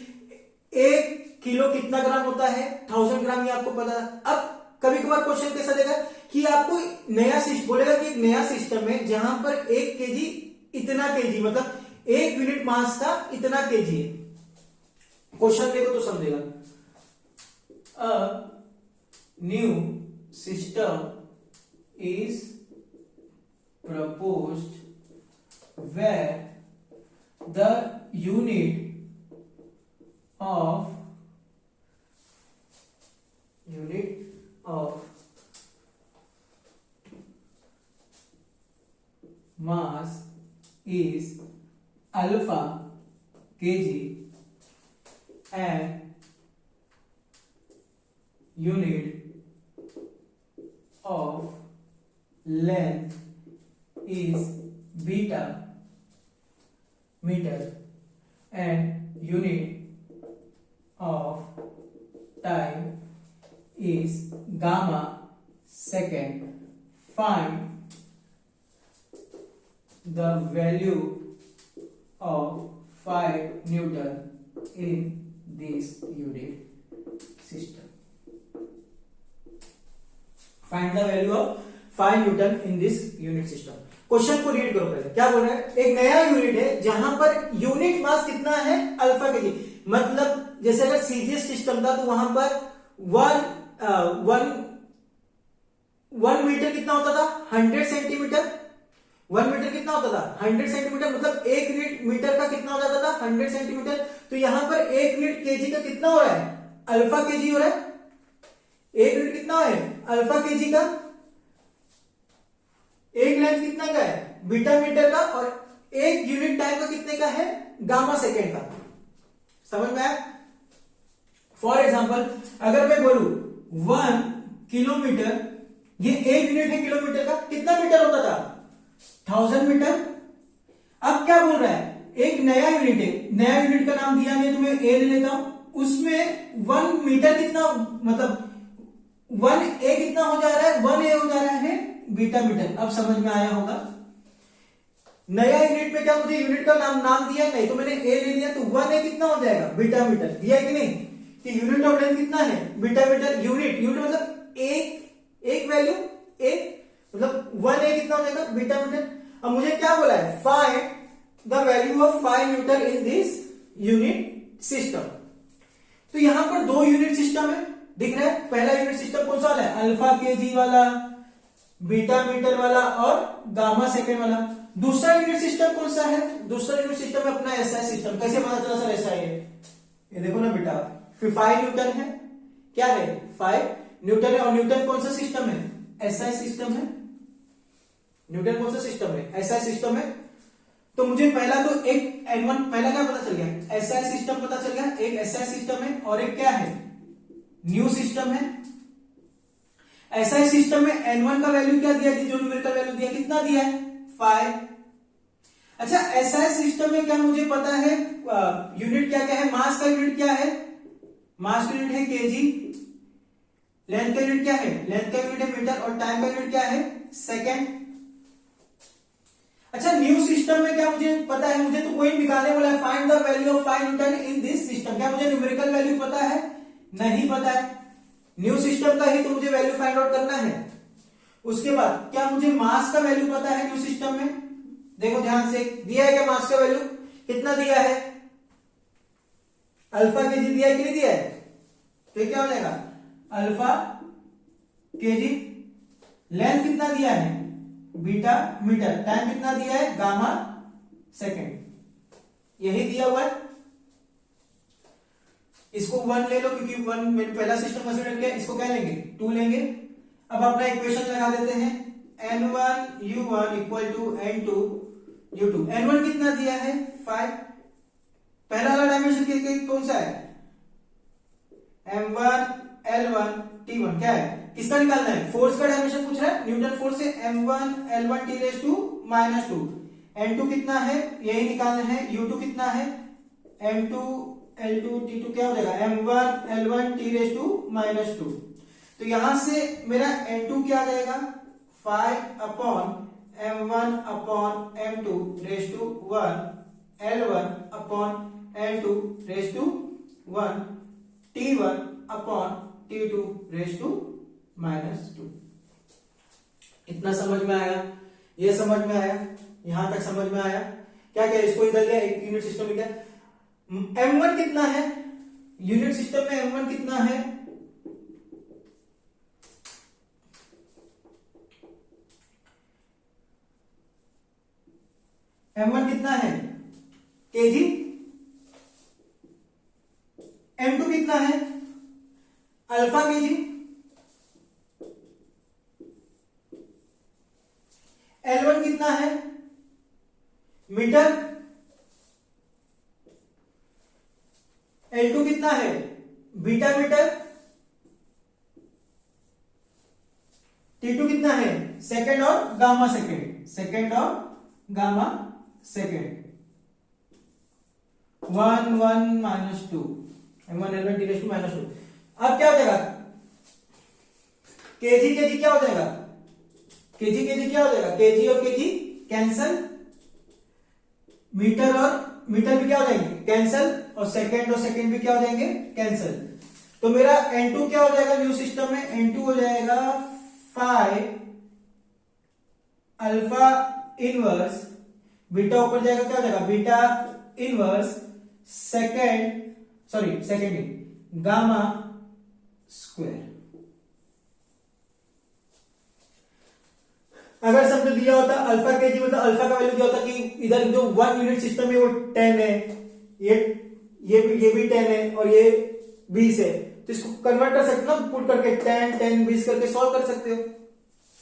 1 किलो कितना ग्राम होता है, 1000 ग्राम, ये आपको पता था। अब कभी कभार क्वेश्चन कैसा देगा कि आपको नया सिस्टम बोलेगा कि एक नया सिस्टम है जहां पर 1 केजी इतना केजी, मतलब 1 यूनिट मास का इतना केजी है। क्वेश्चन देखो तो समझेगा। A new system is proposed where the unit of mass is alpha kg and unit of length is beta meter and unit of time is gamma second. Find the value of 5 Newton in this unit system. Find the value of 5 Newton in this unit system. Question को read करो पहले, क्या बोल रहा है, एक नया unit है जहां पर यूनिट मास कितना है, अल्फा केजी, मतलब जैसे अगर सीजीएस सिस्टम था तो वहां पर 1 100 सेंटीमीटर मतलब 1 यूनिट मीटर का कितना हो जाता था 100 सेंटीमीटर। तो यहां पर 1 यूनिट केजी का कितना हो रहा है अल्फा केजी हो रहा है। 1 यूनिट कितना है अल्फा केजी का, एक लेंथ कितना का है बीटा मीटर का, और 1 यूनिट टाइम का कितने का है गामा सेकेंड का। समझ में आया। फॉर एग्जाम्पल अगर मैं बोलूं 1 किलोमीटर, ये 1 यूनिट है किलोमीटर का, कितना मीटर होता था 1000 मीटर। अब क्या बोल रहा है एक नया यूनिट है, नया यूनिट का नाम दिया नहीं तो मैं ए ले लेता हूं, उसमें 1 मीटर कितना मतलब 1 ए कितना हो जा रहा है 1 ए हो जा रहा है बीटा मीटर। अब समझ में आया होगा। नया यूनिट में क्या मुझे यूनिट का नाम दिया नहीं तो मैंने ए ले लिया, तो 1 ए कितना हो जाएगा बीटा मीटर, दिया कि नहीं कि यूनिट ऑफ लेंथ कितना है बीटा मीटर। यूनिट मतलब एक वैल्यू एक मतलब 1 ए कितना हो जाएगा बीटा मीटर। अब मुझे क्या बोला है find the value of 5 metre in this unit system. तो यहां पर 2 यूनिट सिस्टम है दिख रहा है। पहला यूनिट सिस्टम कौन सा वाला है अल्फा केजी वाला, बीटा मीटर वाला और गामा सेकेंड वाला। दूसरा यूनिट सिस्टम कौन सा है, दूसरा यूनिट सिस्टम है अपना एसआई सिस्टम। कैसे पता चला सर एसआई है, ये देखो ना बेटा 5 न्यूटन है, क्या है 5 न्यूटन है, और न्यूटन कौन सा सिस्टम है एसआई सिस्टम है। न्यूटन कौन सा सिस्टम है एसआई सिस्टम है। तो मुझे पहला तो एक N1 पहला क्या पता चल गया एसआई सिस्टम पता चल गया, एक एसआई सिस्टम है और एक क्या है न्यू सिस्टम है। एसआई सिस्टम में N1 का वैल्यू क्या दिया, जो न्यूमेरिकल वैल्यू दिया कितना दिया है 5। अच्छा एसआई सिस्टम में क्या मुझे पता है यूनिट क्या क्या है, मास का यूनिट क्या है, मास का यूनिट है केजी, लेंथ का यूनिट क्या है, लेंथ का यूनिट है मीटर, और टाइम का यूनिट क्या है सेकेंड। अच्छा न्यू सिस्टम में क्या मुझे पता है, मुझे तो कोई निकालने वाला है find the value of 5 Newton in this system. क्या मुझे न्यूमेरिकल वैल्यू पता है, नहीं पता है। न्यू सिस्टम का ही तो मुझे वैल्यू फाइंड आउट करना है। उसके बाद क्या मुझे मास का वैल्यू पता है न्यू सिस्टम में, देखो ध्यान से दिया है क्या मास का वैल्यू कितना दिया है अल्फा केजी दिया है कि नहीं दिया है। तो क्या हो जाएगा अल्फा केजी, लेंथ कितना दिया है बीटा मीटर, टाइम कितना दिया है गामा सेकेंड, यही दिया हुआ है। इसको 1 ले लो क्योंकि 1 मैंने पहला सिस्टम कंसीडर किया, इसको क्या लेंगे 2 लेंगे। अब अपना इक्वेशन लगा देते हैं n1 u1 equal to n2 u2। n1 कितना दिया है 5, पहला वाला डायमेंशन कौन सा है m1 l1 t1, क्या है किसका निकालना है फोर्स का डायमेंशन पूछ रहा है न्यूटन फोर्स से m1 l1 t raise to -2, n2 कितना है यही निकालना है, u2 कितना है m2 l2 t2, क्या हो जाएगा m1 l1 t raise to -2। तो यहां से मेरा n2 क्या आ जाएगा 5 upon m1 upon m2 raise to 1 l1 upon l2 raise to 1 t1 upon t2 raise to -2। इतना समझ में आया, ये समझ में आया, यहां तक समझ में आया। क्या क्या इसको इधर लिया एक यूनिट सिस्टम में, क्या m1 कितना है यूनिट सिस्टम में m1 कितना है m1 कितना है केजी, m2 कितना है अल्फा केजी, L1 कितना है मीटर, L2 कितना है बीटा मीटर, T2 कितना है सेकेंड और गामा सेकेंड, सेकेंड और gamma second. 1 1 -2 m1 l1 t raise to -2। अब क्या हो जाएगा केजी केजी क्या हो जाएगा केजी केजी क्या हो जाएगा, केजी और केजी कैंसल, मीटर और मीटर भी क्या हो जाएंगे कैंसल, और सेकंड भी क्या हो जाएंगे कैंसल। तो मेरा n2 क्या हो जाएगा न्यू सिस्टम में, n2 हो जाएगा 5 अल्फा इनवर्स, बीटा ऊपर जाएगा क्या हो जाएगा beta inverse second gamma square. अगर समझो दिया होता अल्फा के जी, मतलब अल्फा का वैल्यू दिया होता कि इधर जो 1 यूनिट सिस्टम है वो 10 है, ये भी 10 है और ये 20 है, तो इसको कन्वर्ट कर सकते हो ना, पुट करके 10 10 20 करके सॉल्व कर सकते हो।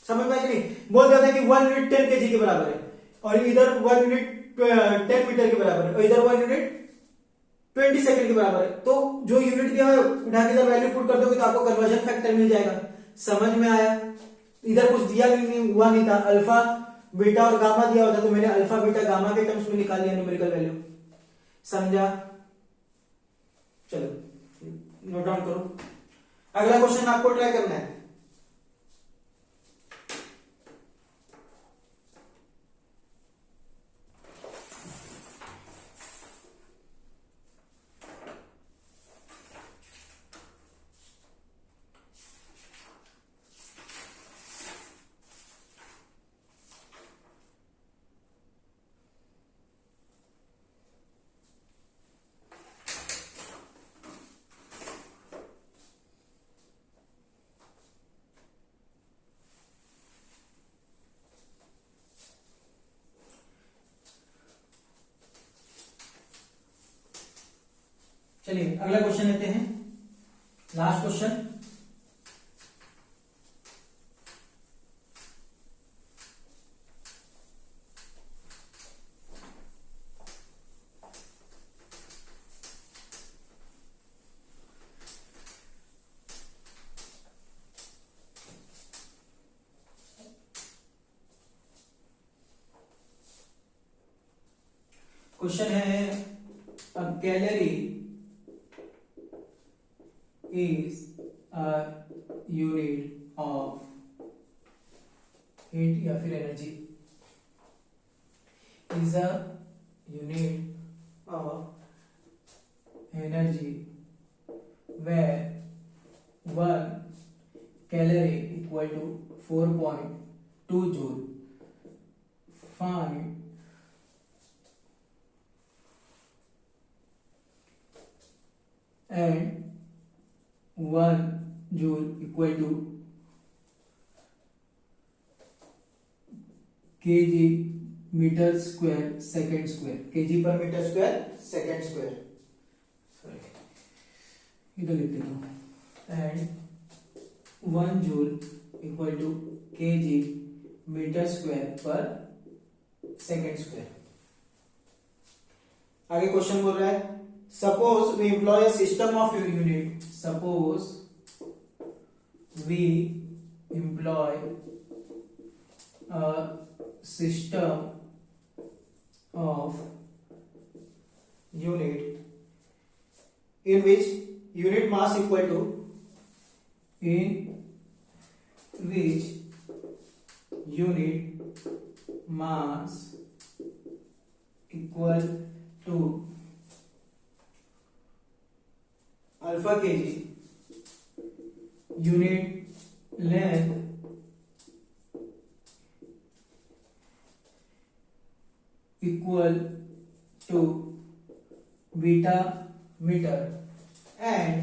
समझ में आई नहीं? बोल दिया था कि 1 यूनिट 10 केजी के बराबर है और इधर 1 यूनिट 10 मीटर के बराबर है और इधर 1 यूनिट 20 सेकंड के बराबर है, तो जो यूनिट दिया है उठा के इधर वैल्यू पुट कर दोगे तो आपको कन्वर्जन फैक्टर मिल जाएगा। समझ में आया? इधर कुछ दिया नहीं हुआ नहीं था, अल्फा बीटा और गामा दिया होता तो मैंने अल्फा बीटा गामा के टर्म्स में निकाल लिया न्यूमेरिकल वैल्यू। समझा? चलो नोट डाउन करो। अगला क्वेश्चन आपको ट्राई करना है। चलिए अगला क्वेश्चन लेते हैं, लास्ट क्वेश्चन। क्वेश्चन है a calorie is a unit of heat या फिर energy, is a unit of energy where 1 calorie equal to 4.2 joule. Find and 1 joule equal to kg meter square second square, kg per meter square second square, sorry इधर लिख देता हूँ, and 1 joule equal to kg meter square per second square। आगे question बोल रहा है suppose we employ a system of unit, suppose we employ a system of unit in which unit mass equal to, in which unit mass equal to alpha K G, unit length equal to beta metre and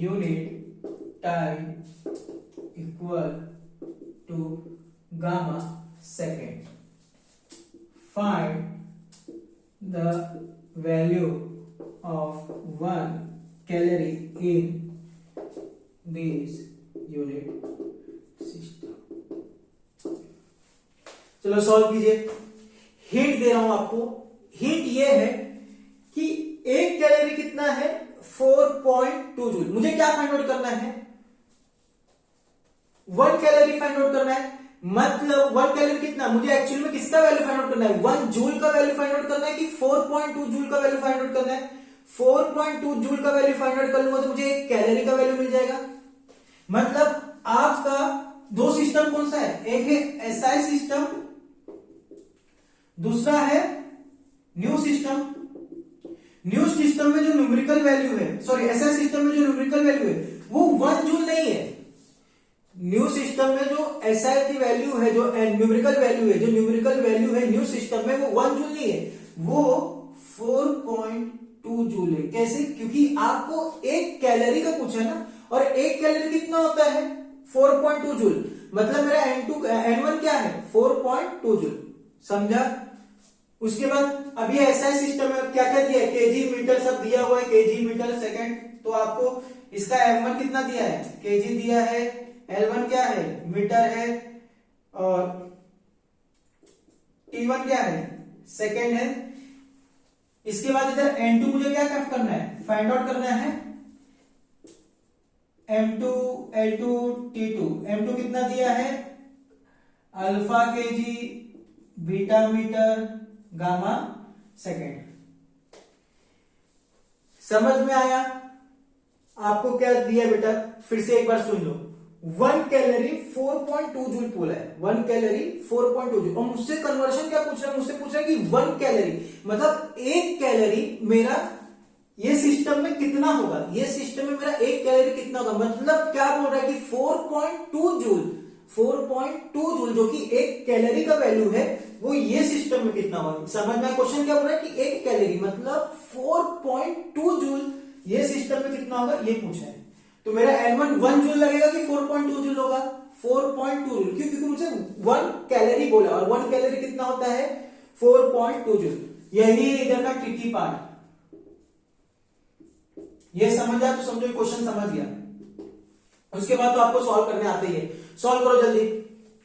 unit time equal to gamma second. Find the value of 1 calorie in this unit system। चलो solve कीजिए। Hint दे रहा हूं आपको, hint ये है कि 1 calorie कितना है 4.2 जूल। मुझे क्या फाइंड आउट करना है? 1 कैलोरी फाइंड आउट करना है, मतलब 1 कैलोरी कितना, मुझे एक्चुअली में किसका वैल्यू फाइंड आउट करना है? 1 जूल का वैल्यू फाइंड आउट करना है कि 4.2 जूल का वैल्यू फाइंड आउट करना है? 4.2 जूल का वैल्यू फाइंड आउट कर लूंगा तो मुझे 1 कैलोरी का वैल्यू मिल जाएगा। मतलब आपका दो सिस्टम कौन सा है? एक है एसआई सिस्टम, दूसरा है न्यू सिस्टम। न्यू सिस्टम में जो न्यूमेरिकल वैल्यू है, सॉरी एसआई सिस्टम में जो न्यूमेरिकल वैल्यू है वो 1 जूल नहीं है। न्यू सिस्टम में जो एसआई की वैल्यू है, जो न्यूमेरिकल वैल्यू है, जो न्यूमेरिकल वैल्यू है न्यू सिस्टम में वो 1 जूल नहीं है, वो 4.2 जूल है। कैसे? क्योंकि आपको 1 कैलोरी का पूछा है ना, और 1 कैलोरी कितना होता है 4.2 जूल। मतलब मेरा N1 क्या है 4.2 जूल। समझा? उसके बाद अभी ऐसा सिस्टम है, क्या क्या दिया है, केजी मीटर सब दिया हुआ है, केजी मीटर सेकंड। तो आपको इसका M1 कितना दिया है, केजी दिया है, L1 क्या है मीटर है, और T1 क्या है सेकंड है। इसके बाद इधर N2 मुझे क्या करना है, फाइंड आउट करना है, M2 L2 T2। M2 कितना दिया है, alpha KG, beta metre, gamma second. समझ में आया? आपको क्या दिया बेटा, फिर से एक बार सुन लो। 1 कैलोरी 4.2 जूल पूल है, 1 कैलोरी 4.2 जूल। और मुझसे कन्वर्शन क्या पूछ रहा है, मुझसे पूछ रहा है कि 1 कैलोरी मतलब 1 कैलोरी मेरा ये सिस्टम में कितना होगा, ये सिस्टम में मेरा 1 कैलोरी कितना होगा। मतलब क्या बोल रहा है कि 4.2 जूल, 4.2 जूल जो कि 1 कैलोरी का वैल्यू है, वो ये सिस्टम में कितना होगा। समझ में? क्वेश्चन क्या बोल रहा है कि 1 कैलोरी मतलब 4.2 जूल ये सिस्टम में कितना होगा, ये पूछा है। तो मेरा N1 1 जूल लगेगा कि 4.2 जूल होगा, 4.2 जूल। क्यों? क्योंकि मुझे 1 कैलोरी बोला, और 1 कैलोरी कितना होता है 4.2 जूल। यही इधर का ट्रिकी पार्ट। ये समझ आया तो समझो क्वेश्चन समझ गया। उसके बाद तो आपको सॉल्व करने आते ही है। सॉल्व करो जल्दी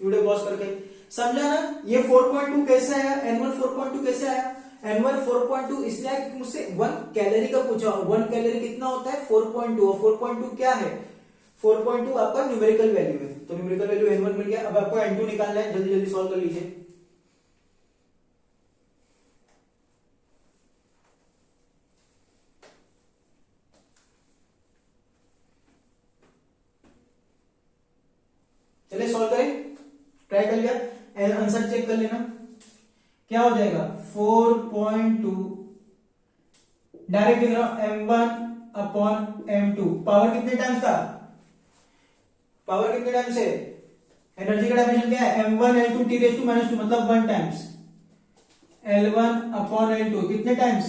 वीडियो पॉज करके। समझा ना? ये 4.2 कैसे आया, N1 4.2 कैसे आया। N1 4.2 इसलिए आया क्योंकि मुझसे 1 कैलोरी का पूछा। 1 कैलोरी कितना होता है 4.2, और 4.2 क्या है, 4.2 आपका न्यूमेरिकल वैल्यू है। तो न्यूमेरिकल वैल्यू N1 मिल गया। अब आपको N2 निकालना है, जल्दी जल्दी सॉल्व कर लीजिए। चलिए सॉल्व करें, ट्राई कर लिया, आंसर चेक कर लेना क्या हो जाएगा। 4.2 डायरेक्ट लिख रहा हूं M1 अपॉन M2। पावर कितने टाइम्स का, पावर कितने टाइम्स है, एनर्जी का डायमेंशन क्या है M1 L2 T raise to -2 मतलब 1 टाइम्स। L1 अपॉन L2 कितने टाइम्स,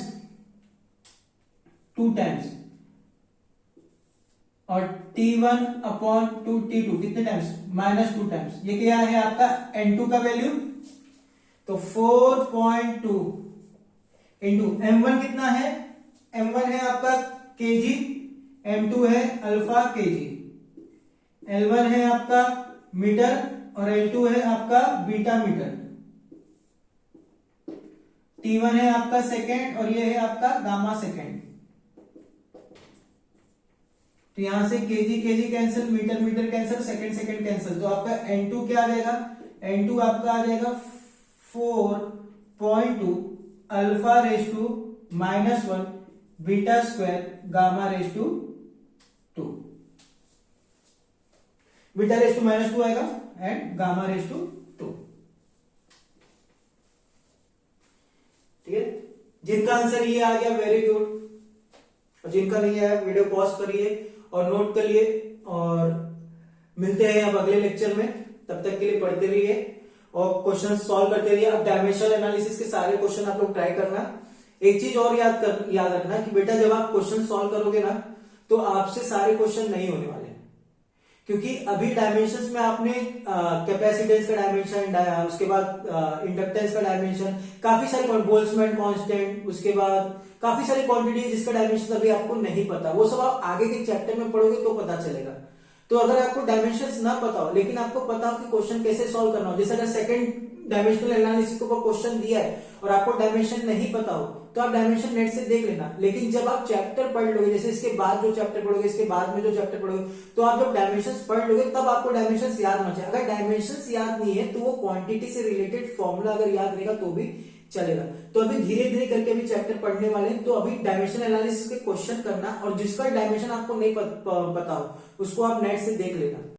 2 टाइम्स। और T1 अपॉन 2 T2 कितने टाइम्स, -2 टाइम्स। ये क्या है आपका N2 का वैल्यू। तो 4.2 इंटू M1 कितना है, M1 है आपका केजी, M2 है अल्फा केजी, L1 है आपका मीटर और L2 है आपका बीटा मीटर, T1 है आपका सेकेंड और ये है आपका गामा सेकेंड। तो यहां से KG KG cancel, metre metre cancel, second second cancel. तो आपका N2 क्या आ जाएगा, N2 आपका आ जाएगा 4.2 alpha raise to -1 beta square gamma raise to 2। Beta raise to -2 आएगा एंड गामा रेज़ टू 2। ठीक है, जिनका आंसर ये आ गया वेरी गुड, और जिनका नहीं आया वीडियो पॉज करिए और नोट करिए। और मिलते हैं अब अगले लेक्चर में, तब तक के लिए पढ़ते रहिए और क्वेश्चन सॉल्व करते रहिए। अब डायमेंशनल एनालिसिस के सारे क्वेश्चन आप लोग ट्राई करना। एक चीज और याद रखना कि बेटा जब आप क्वेश्चन सॉल्व करोगे ना, तो आपसे सारे क्वेश्चन नहीं होने वाले, क्योंकि अभी डायमेंशंस में आपने कैपेसिटेंस का डायमेंशन, उसके बाद इंडक्टेंस का डायमेंशन, काफी सारी बोल्ट्जमैन कांस्टेंट, उसके बाद काफी सारी क्वांटिटी जिसका डायमेंशन अभी आपको नहीं पता, वो सब आप आगे के चैप्टर में पढ़ोगे तो पता चलेगा। तो अगर आपको डायमेंशंस ना पता हो लेकिन आपको पता हो कि क्वेश्चन कैसे सॉल्व करना हो, जैसे अगर सेकंड डायमेंशनल एनालिसिस के ऊपर क्वेश्चन दिया है और आपको डायमेंशन नहीं पता हो, तो आप डायमेंशन नेट से देख लेना। लेकिन जब आप चैप्टर पढ़ लोगे, जैसे इसके बाद जो चैप्टर पढ़ोगे, इसके बाद में जो चैप्टर पढ़ोगे, तो आप जब डायमेंशंस पढ़ लोगे तब आपको डायमेंशंस याद होना चाहिए। अगर डायमेंशंस याद नहीं है तो वो क्वांटिटी से रिलेटेड फॉर्मूला अगर याद रहेगा तो भी चलेगा। तो अभी धीरे धीरे करके अभी चैप्टर पढ़ने वाले हैं, तो अभी डायमेंशन एनालिसिस के क्वेश्चन करना, और जिसका डायमेंशन आपको नहीं पता हो उसको आप नेट से देख लेना।